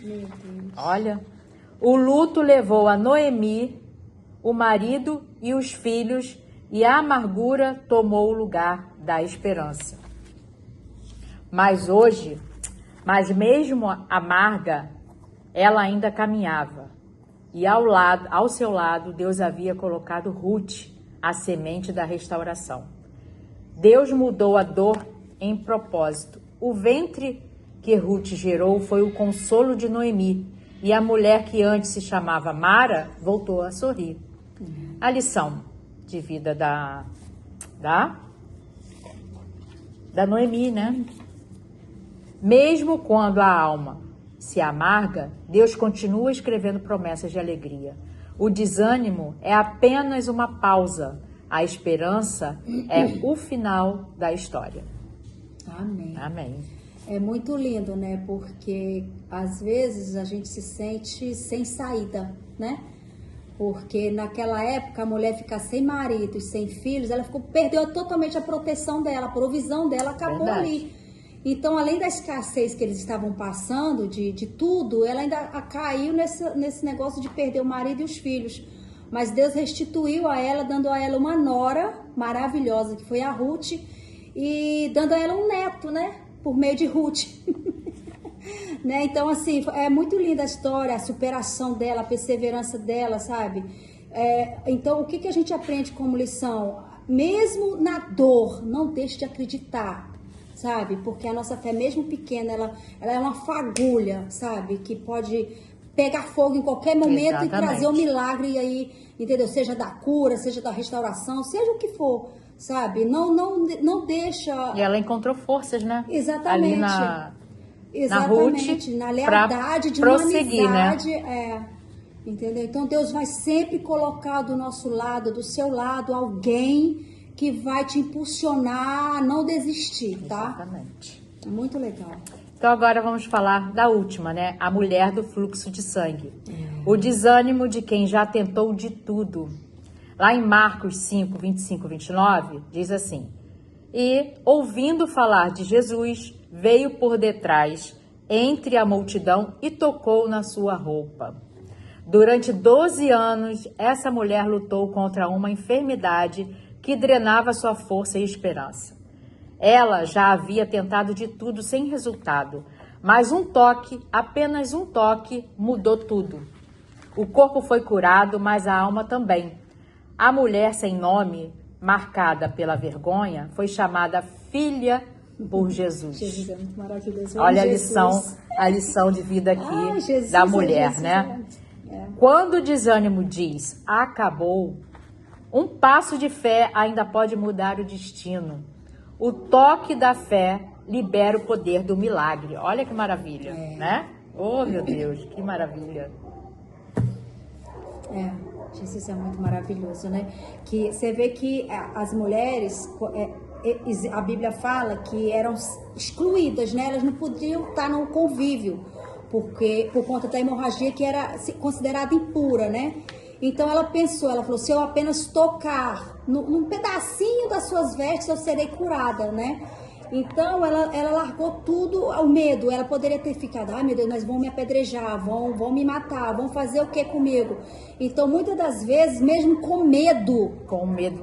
Olha, o luto levou a Noemi, o marido e os filhos, e a amargura tomou o lugar da esperança. Mas mesmo amarga, ela ainda caminhava, e ao seu lado Deus havia colocado Ruth, a semente da restauração. Deus mudou a dor em propósito. O ventre que Ruth gerou foi o consolo de Noemi, e a mulher que antes se chamava Mara voltou a sorrir. A lição de vida da Noemi, né? Mesmo quando a alma se amarga, Deus continua escrevendo promessas de alegria. O desânimo é apenas uma pausa. A esperança é o final da história. Amém. Amém. É muito lindo, né? Porque às vezes a gente se sente sem saída, né? Porque naquela época a mulher ficar sem marido e sem filhos, ela perdeu totalmente a proteção dela, a provisão dela acabou Verdade. ali. Então, além da escassez que eles estavam passando de tudo, ela ainda caiu nesse negócio de perder o marido e os filhos. Mas Deus restituiu a ela, dando a ela uma nora maravilhosa, que foi a Ruth, e dando a ela um neto, né? Por meio de Ruth. Né? Então, assim, é muito linda a história, a superação dela, a perseverança dela, sabe? Então, o que a gente aprende como lição? Mesmo na dor, não deixe de acreditar, sabe? Porque a nossa fé, mesmo pequena, ela é uma fagulha, sabe? Que pode pegar fogo em qualquer momento. Exatamente. E trazer um milagre aí, entendeu? Seja da cura, seja da restauração, seja o que for, sabe? Não deixa... E ela encontrou forças, né? Exatamente. Ali Exatamente, na lealdade de uma amizade, né? Entendeu? Então Deus vai sempre colocar do nosso lado, do seu lado, alguém que vai te impulsionar a não desistir, tá? Exatamente. Muito legal. Então agora vamos falar da última, né? A mulher do fluxo de sangue. O desânimo de quem já tentou de tudo. Lá em Marcos 5, 25 e 29, diz assim: e, ouvindo falar de Jesus, veio por detrás, entre a multidão, e tocou na sua roupa. Durante 12 anos, essa mulher lutou contra uma enfermidade que drenava sua força e esperança. Ela já havia tentado de tudo sem resultado, mas um toque, apenas um toque, mudou tudo. O corpo foi curado, mas a alma também. A mulher sem nome, marcada pela vergonha, foi chamada filha por Jesus. Jesus é muito maravilhoso. Olha a lição de vida aqui da mulher, né? Quando o desânimo diz acabou, um passo de fé ainda pode mudar o destino. O toque da fé libera o poder do milagre. Olha que maravilha, né? Oh, meu Deus, que maravilha. Jesus é muito maravilhoso, né? Que você vê que as mulheres, a Bíblia fala que eram excluídas, né? Elas não podiam estar no convívio, porque por conta da hemorragia que era considerada impura, né? Então ela falou, se eu apenas tocar num pedacinho das suas vestes, eu serei curada, né? Então ela largou tudo ao medo. Ela poderia ter ficado, ai meu Deus, mas vão me apedrejar, vão me matar, vão fazer o que comigo? Então muitas das vezes, mesmo com medo,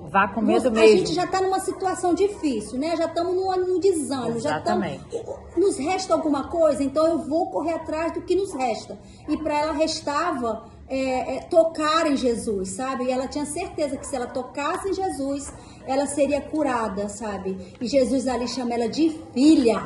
vá com medo mesmo. A gente já está numa situação difícil, né? Já estamos num desânimo, exatamente. Nos resta alguma coisa, então eu vou correr atrás do que nos resta. E para ela restava tocar em Jesus, sabe? E ela tinha certeza que se ela tocasse em Jesus, ela seria curada, sabe? E Jesus ali chama ela de filha,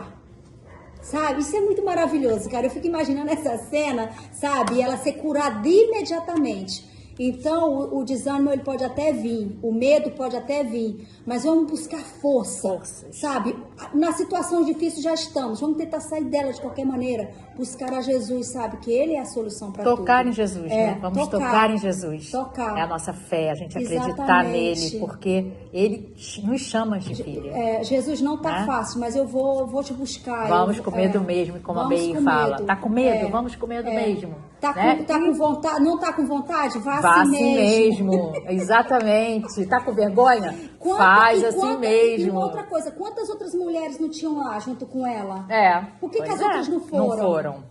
sabe? Isso é muito maravilhoso, cara. Eu fico imaginando essa cena, sabe? E ela ser curada imediatamente. Então, o desânimo, ele pode até vir, o medo pode até vir, mas vamos buscar forças, sabe? Na situação difícil já estamos, vamos tentar sair dela de qualquer maneira, buscar a Jesus, sabe? Que Ele é a solução para tudo. Tocar em Jesus, né? Vamos tocar em Jesus. Tocar. É a nossa fé, a gente acreditar nele, porque Ele nos chama de filha. Jesus não tá fácil, mas eu vou te buscar. Vamos com medo mesmo, como a Bey fala. Tá com medo? Vamos com medo mesmo. Tá com vontade? Não tá com vontade? Vá assim mesmo. Exatamente. Tá com vergonha? Faz assim mesmo. E uma outra coisa, quantas outras mulheres não tinham lá junto com ela? Por que as outras não foram? Não foram.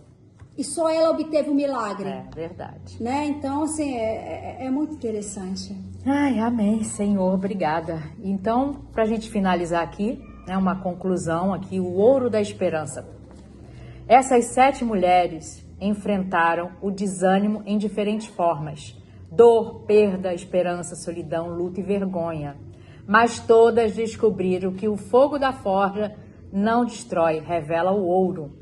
E só ela obteve o milagre. É verdade. Né? Então, assim, é muito interessante. Ai, amém, Senhor, obrigada. Então, pra gente finalizar aqui, né, uma conclusão aqui, o ouro da esperança. Essas 7 mulheres enfrentaram o desânimo em diferentes formas. Dor, perda, esperança, solidão, luta e vergonha. Mas todas descobriram que o fogo da forja não destrói, revela o ouro.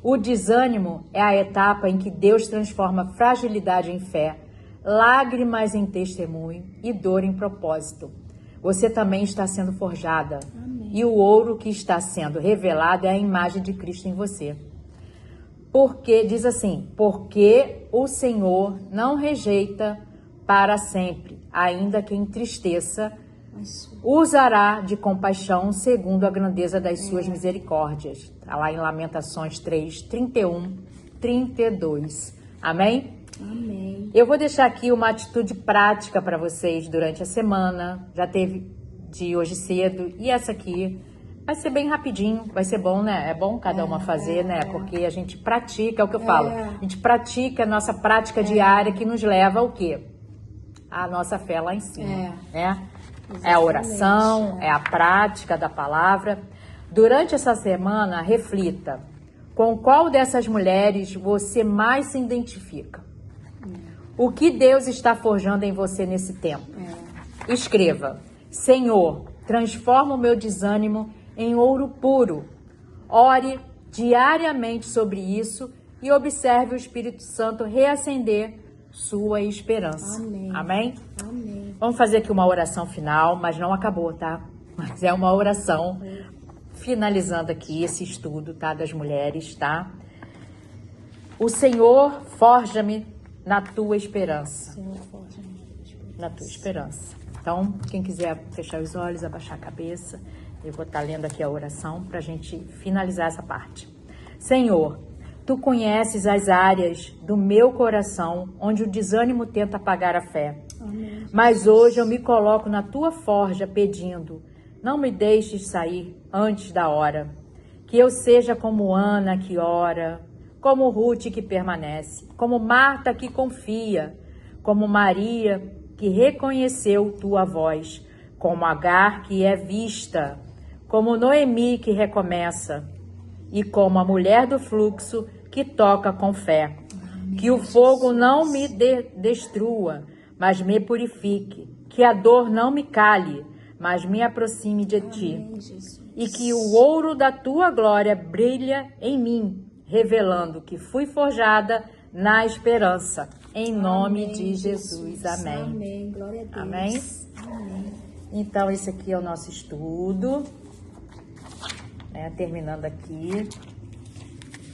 O desânimo é a etapa em que Deus transforma fragilidade em fé, lágrimas em testemunho e dor em propósito. Você também está sendo forjada. Amém. E o ouro que está sendo revelado é a imagem de Cristo em você. Porque, diz assim, porque o Senhor não rejeita para sempre, ainda que entristeça, usará de compaixão segundo a grandeza das suas misericórdias. Está lá em Lamentações 3, 31, 32. Amém? Amém. Eu vou deixar aqui uma atitude prática para vocês durante a semana. Já teve de hoje cedo e essa aqui vai ser bem rapidinho, vai ser bom, né? É bom cada uma fazer, né? Porque a gente pratica, é o que eu falo. A gente pratica a nossa prática diária que nos leva ao quê? A nossa fé lá em cima, né? É a oração, é a prática da palavra. Durante essa semana, reflita com qual dessas mulheres você mais se identifica. O que Deus está forjando em você nesse tempo? Escreva: Senhor, transforma o meu desânimo em ouro puro. Ore diariamente sobre isso e observe o Espírito Santo reacender sua esperança. Amém. Amém? Amém. Vamos fazer aqui uma oração final, mas não acabou, tá? Mas é uma oração finalizando aqui esse estudo, tá? Das mulheres, tá? O Senhor forja-me na tua esperança. Senhor, forja-me na tua esperança. Na tua esperança. Então, quem quiser fechar os olhos, abaixar a cabeça, eu vou estar lendo aqui a oração para a gente finalizar essa parte. Senhor, tu conheces as áreas do meu coração onde o desânimo tenta apagar a fé. Amém. Mas hoje eu me coloco na tua forja pedindo, não me deixes sair antes da hora. Que eu seja como Ana que ora, como Ruth que permanece, como Marta que confia, como Maria que reconheceu tua voz, como Agar que é vista, como Noemi que recomeça e como a mulher do fluxo que toca com fé. Que o fogo não me destrua, mas me purifique. Que a dor não me cale, mas me aproxime de ti. E que o ouro da tua glória brilha em mim, revelando que fui forjada na esperança. Em nome de Jesus. Amém. Amém. Glória a Deus. Amém? Amém. Então, esse aqui é o nosso estudo. Terminando aqui.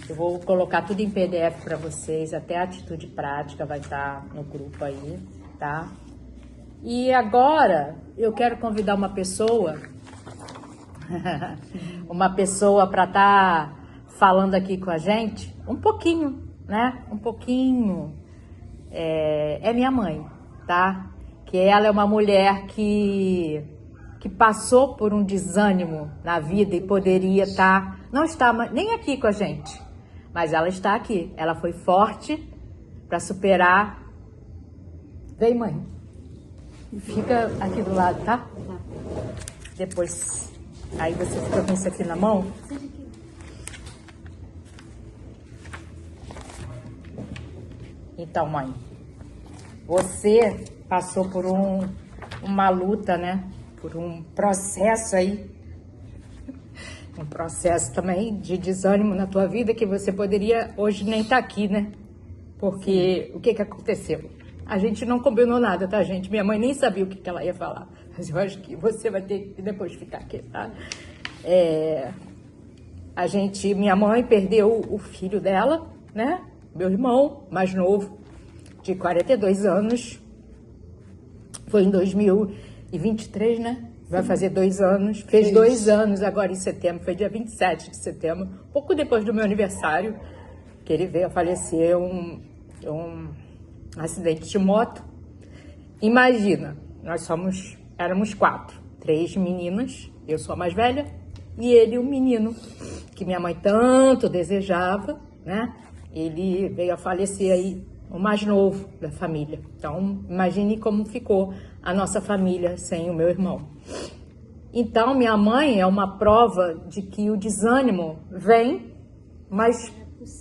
Eu vou colocar tudo em PDF para vocês, até a atitude prática vai estar no grupo aí, tá? E agora, eu quero convidar uma pessoa para estar falando aqui com a gente, um pouquinho, né? Um pouquinho. É minha mãe, tá? Que ela é uma mulher que passou por um desânimo na vida e poderia não está nem aqui com a gente, mas ela está aqui. Ela foi forte para superar. Vem, mãe. Fica aqui do lado, tá? Depois, aí você fica com isso aqui na mão. Então, mãe, você passou por uma luta, né? Por um processo aí, um processo também de desânimo na tua vida que você poderia hoje nem estar aqui, né? Porque o que aconteceu? A gente não combinou nada, tá, gente? Minha mãe nem sabia o que ela ia falar, mas eu acho que você vai ter que depois ficar aqui, tá? Minha mãe perdeu o filho dela, né? Meu irmão mais novo, de 42 anos, foi em 2023, né? Vai fazer 2 anos. Fez 2 anos agora em setembro. Foi dia 27 de setembro. Pouco depois do meu aniversário, que ele veio a falecer um acidente de moto. Imagina, éramos 4. 3 meninas, eu sou a mais velha, e ele um menino, que minha mãe tanto desejava, né? Ele veio a falecer aí, o mais novo da família. Então, imagine como ficou a nossa família sem o meu irmão. Então, minha mãe é uma prova de que o desânimo vem, mas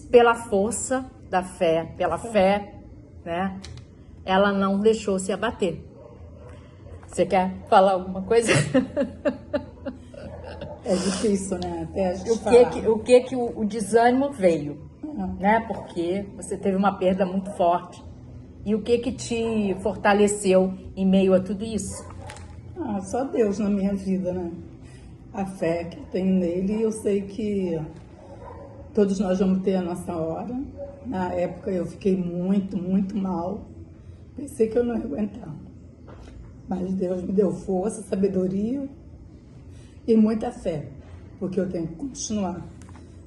pela força da fé, pela fé, né? Ela não deixou se abater. Você quer falar alguma coisa? É difícil, né? Até a gente O desânimo veio? Né? Porque você teve uma perda muito forte. E o que te fortaleceu em meio a tudo isso? Só Deus na minha vida, né? A fé que eu tenho nele, e eu sei que todos nós vamos ter a nossa hora. Na época eu fiquei muito, muito mal. Pensei que eu não ia aguentar. Mas Deus me deu força, sabedoria e muita fé. Porque eu tenho que continuar.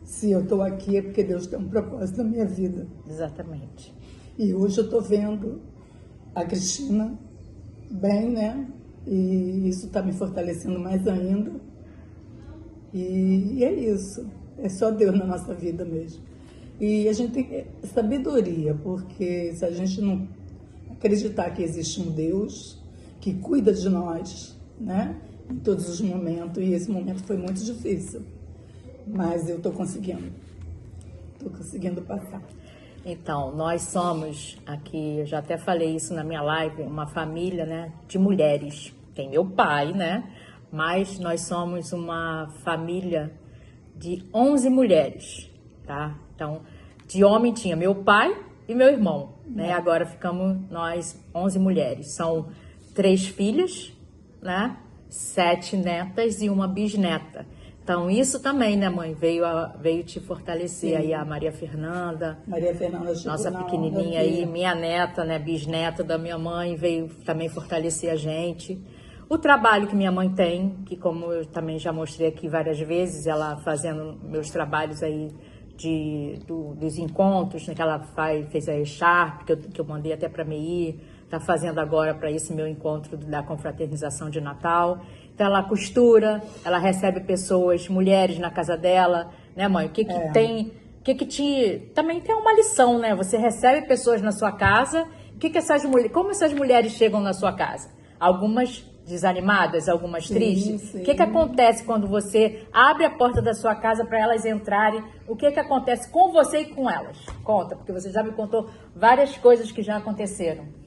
Se eu estou aqui é porque Deus tem um propósito na minha vida. Exatamente. E hoje eu estou vendo a Cristina bem, né? E isso está me fortalecendo mais ainda. E é isso. É só Deus na nossa vida mesmo. E a gente tem sabedoria, porque se a gente não acreditar que existe um Deus que cuida de nós, né? Em todos os momentos, e esse momento foi muito difícil. Mas eu estou conseguindo passar. Então, nós somos aqui, eu já até falei isso na minha live, uma família, né, de mulheres. Tem meu pai, né, mas nós somos uma família de 11 mulheres, tá? Então, de homem tinha meu pai e meu irmão, né? Agora ficamos nós 11 mulheres. São 3 filhas, né, 7 netas e uma bisneta. Então, isso também, né, mãe? Veio te fortalecer. Sim. Aí a Maria Fernanda. Maria Fernanda chegou nossa pequenininha aí, minha neta, né, bisneta da minha mãe, veio também fortalecer a gente. O trabalho que minha mãe tem, que como eu também já mostrei aqui várias vezes, ela fazendo meus trabalhos aí dos encontros, né, que ela fez a Echarpe, que eu mandei até para a MEI, está fazendo agora para esse meu encontro da confraternização de Natal. Então ela costura, ela recebe pessoas, mulheres na casa dela, né, mãe? O que tem, também tem uma lição, né? Você recebe pessoas na sua casa, como essas mulheres chegam na sua casa? Algumas desanimadas, algumas tristes. Sim. O que acontece quando você abre a porta da sua casa para elas entrarem? O que acontece com você e com elas? Conta, porque você já me contou várias coisas que já aconteceram.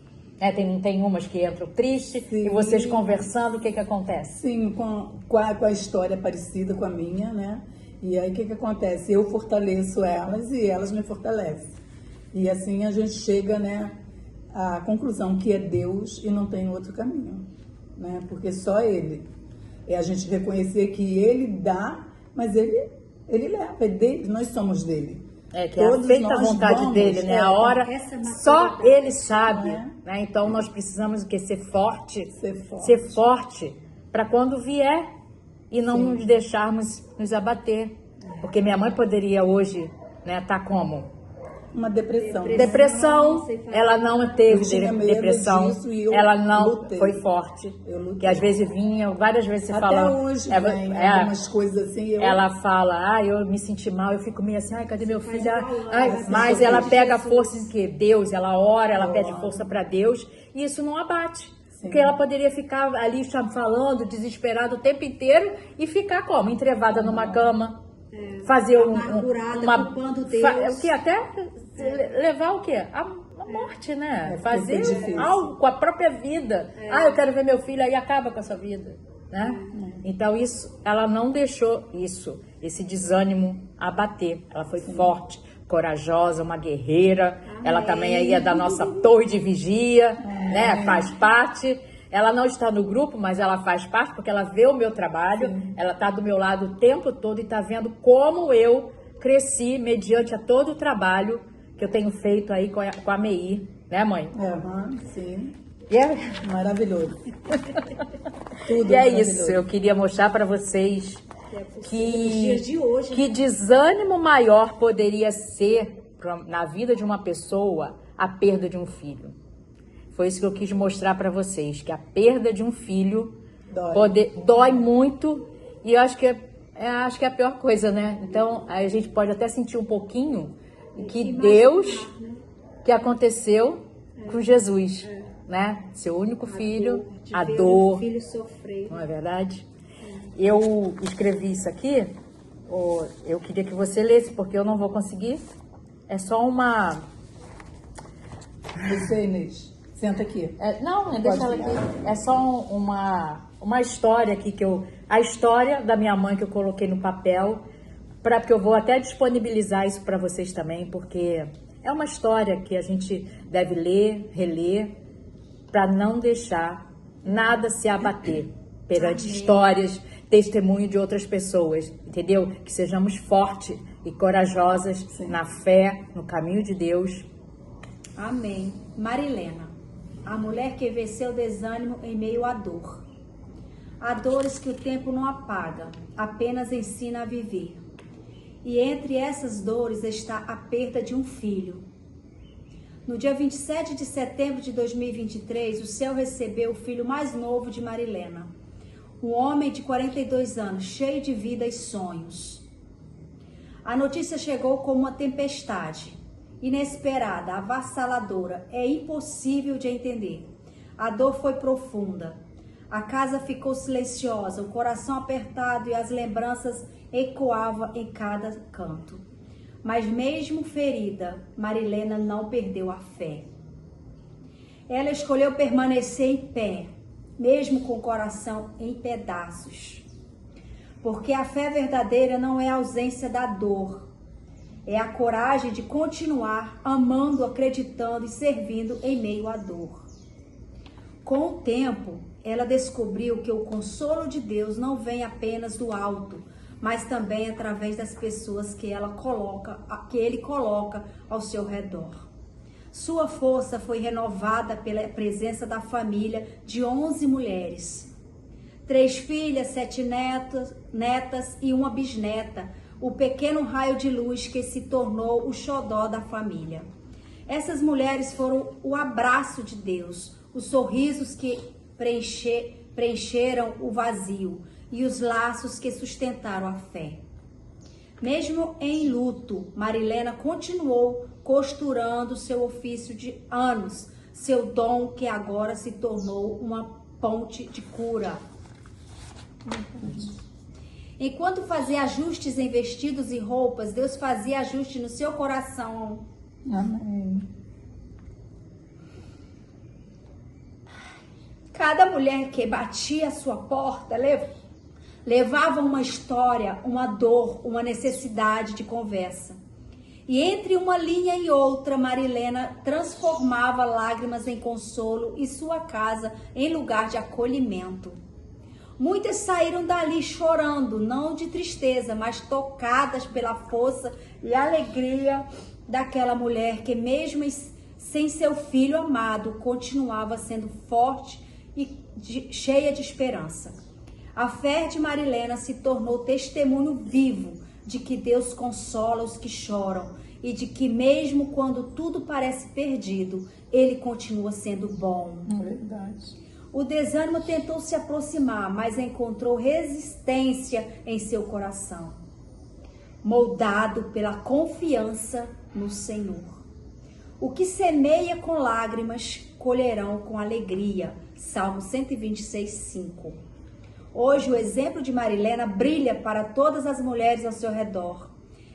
Tem umas que entram tristes. Sim. E vocês conversando, o que acontece? Sim, com a história parecida com a minha, né? E aí o que acontece? Eu fortaleço elas e elas me fortalecem. E assim a gente chega, né, à conclusão que é Deus e não tem outro caminho, né? Porque só Ele. É a gente reconhecer que Ele dá, mas Ele leva, é dele, nós somos dele. Que é feita a vontade dele, né? A hora, só ele sabe, né? Então nós precisamos o quê? Ser forte para quando vier e não nos deixarmos nos abater. Porque minha mãe poderia hoje, né, tá como? Uma depressão. Ela não teve depressão. Ela não lutei. Foi forte. Que às vezes vinha, várias vezes você até fala. Até hoje vem algumas coisas assim. Ela fala, eu me senti mal, eu fico meio assim, cadê meu filho? Mas ela pega força em quê? Deus, ela ora, ela pede força para Deus e isso não abate. Sim. Porque ela poderia ficar ali falando, desesperada o tempo inteiro e ficar como? Entrevada numa cama. Fazer culpando Deus. O que? Até levar o quê? A morte, né? Fazer algo com a própria vida. Eu quero ver meu filho, aí acaba com a sua vida, né? Então isso, ela não deixou esse desânimo abater. Ela foi forte, corajosa, uma guerreira. Ela também aí é da nossa torre de vigia, né? Faz parte. Ela não está no grupo, mas ela faz parte, porque ela vê o meu trabalho. Sim. Ela está do meu lado o tempo todo e está vendo como eu cresci mediante a todo o trabalho que eu tenho feito aí com a MEI, né, mãe? Sim. E é maravilhoso. Tudo e é isso, eu queria mostrar para vocês que desânimo maior poderia ser na vida de uma pessoa a perda de um filho. Foi isso que eu quis mostrar para vocês, que a perda de um filho dói muito e eu acho que acho que é a pior coisa, né? Então, a gente pode até sentir um pouquinho que Deus, que aconteceu com Jesus, né? Seu único filho, a dor. Filho sofrer. Não é verdade? Eu escrevi isso aqui, eu queria que você lesse, porque eu não vou conseguir. É só uma... Você, Inês. Senta aqui. Deixa ela aqui. É só uma história aqui a história da minha mãe que eu coloquei no papel, porque eu vou até disponibilizar isso para vocês também, porque é uma história que a gente deve ler, reler, para não deixar nada se abater perante histórias, testemunho de outras pessoas, entendeu? Que sejamos fortes e corajosas na fé, no caminho de Deus. Amém. Marilena. A mulher que venceu o desânimo em meio à dor. Há dores que o tempo não apaga, apenas ensina a viver. E entre essas dores está a perda de um filho. No dia 27 de setembro de 2023, o céu recebeu o filho mais novo de Marilena, um homem de 42 anos, cheio de vida e sonhos. A notícia chegou como uma tempestade, inesperada, avassaladora, é impossível de entender. A dor foi profunda, a casa ficou silenciosa, o coração apertado e as lembranças ecoavam em cada canto. Mas mesmo ferida, Marilena não perdeu a fé. Ela escolheu permanecer em pé, mesmo com o coração em pedaços. Porque a fé verdadeira não é a ausência da dor, é a coragem de continuar amando, acreditando e servindo em meio à dor. Com o tempo, ela descobriu que o consolo de Deus não vem apenas do alto, mas também através das pessoas que ele coloca ao seu redor. Sua força foi renovada pela presença da família de 11 mulheres. 3 filhas, 7 netas e uma bisneta, o pequeno raio de luz que se tornou o xodó da família. Essas mulheres foram o abraço de Deus, os sorrisos que preencheram o vazio e os laços que sustentaram a fé. Mesmo em luto, Marilena continuou costurando seu ofício de anos, seu dom que agora se tornou uma ponte de cura. Enquanto fazia ajustes em vestidos e roupas, Deus fazia ajuste no seu coração. Amém. Cada mulher que batia a sua porta levava uma história, uma dor, uma necessidade de conversa. E entre uma linha e outra, Marilena transformava lágrimas em consolo e sua casa em lugar de acolhimento. Muitas saíram dali chorando, não de tristeza, mas tocadas pela força e alegria daquela mulher que, mesmo sem seu filho amado, continuava sendo forte e cheia de esperança. A fé de Marilena se tornou testemunho vivo de que Deus consola os que choram e de que mesmo quando tudo parece perdido, Ele continua sendo bom. É verdade. O desânimo tentou se aproximar, mas encontrou resistência em seu coração, moldado pela confiança no Senhor. O que semeia com lágrimas, colherão com alegria. Salmo 126, 5. Hoje o exemplo de Marilena brilha para todas as mulheres ao seu redor.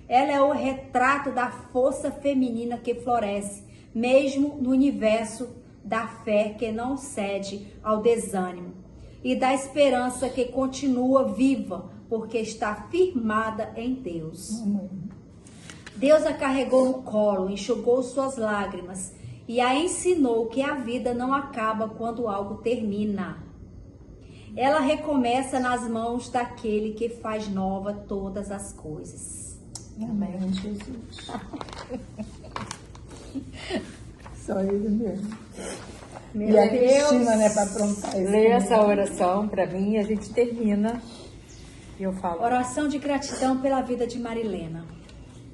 Ela é o retrato da força feminina que floresce, mesmo no universo da fé que não cede ao desânimo e da esperança que continua viva porque está firmada em Deus. Deus a carregou no colo, enxugou suas lágrimas e a ensinou que a vida não acaba quando algo termina. Ela recomeça nas mãos daquele que faz nova todas as coisas. Amém, Jesus. Só ele mesmo. Meu E a Deus. Cristina, né, para aprontar isso. Leia essa oração para mim e a gente termina. E eu falo. Oração de gratidão pela vida de Marilena.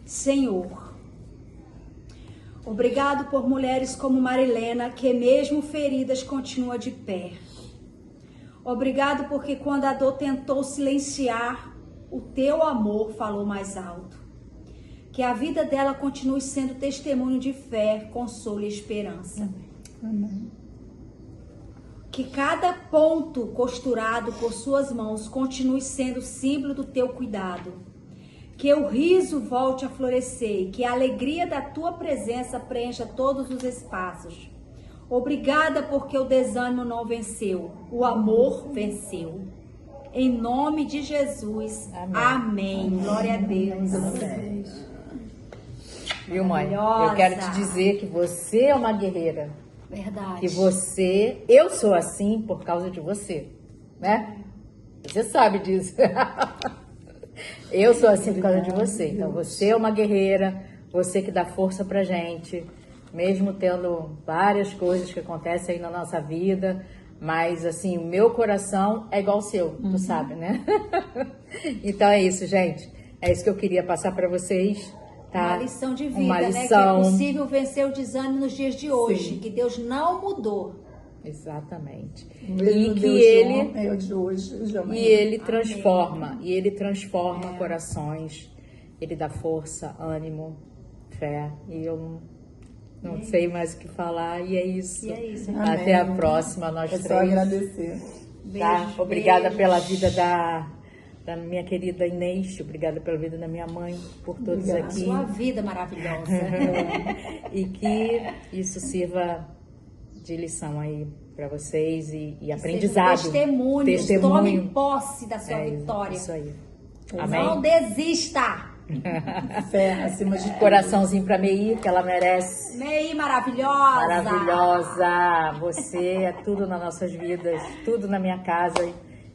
Senhor, obrigado por mulheres como Marilena, que mesmo feridas continua de pé. Obrigado porque quando a dor tentou silenciar, o teu amor falou mais alto. Que a vida dela continue sendo testemunho de fé, consolo e esperança. Amém. Que cada ponto costurado por suas mãos continue sendo símbolo do teu cuidado. Que o riso volte a florescer e que a alegria da tua presença preencha todos os espaços. Obrigada porque o desânimo não venceu, o amor venceu. Em nome de Jesus. Amém. Amém. Glória a Deus. Amém. Viu, mãe? Maravilhosa. Eu quero te dizer que você é uma guerreira. Verdade. Que eu sou assim por causa de você, né? Você sabe disso. Eu sou assim por causa de você. Então, você é uma guerreira, você que dá força pra gente, mesmo tendo várias coisas que acontecem aí na nossa vida, mas assim, o meu coração é igual ao seu, tu sabe, né? Então é isso, gente. É isso que eu queria passar pra vocês, tá? Uma lição de vida, Uma né? Que é lição. possível vencer o desânimo nos dias de hoje, Sim. que Deus não mudou. O Exatamente. mesmo E que Deus de ele ontem, é o de hoje, de amanhã. E ele transforma, e ele transforma É. corações, ele dá força, ânimo, fé, e eu não sei mais o que falar, e é isso. E é isso. Amém. Até a próxima, nós É só três. agradecer. Tá? Beijos, Obrigada beijos. pela vida da minha querida Inês, obrigada pela vida da minha mãe, por todos Obrigada. aqui. Sua vida maravilhosa. E que isso sirva de lição aí para vocês e aprendizado. Testemunhos, tome posse da sua vitória. Isso aí. Não Amém? desista. Fé acima de tudo. Coraçãozinho pra Meir, que ela merece. Mei maravilhosa. Maravilhosa. Você é tudo nas nossas vidas, tudo na minha casa.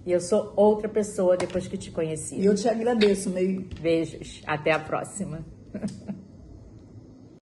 E eu sou outra pessoa depois que te conheci. E eu te agradeço, meio. Beijos. Até a próxima.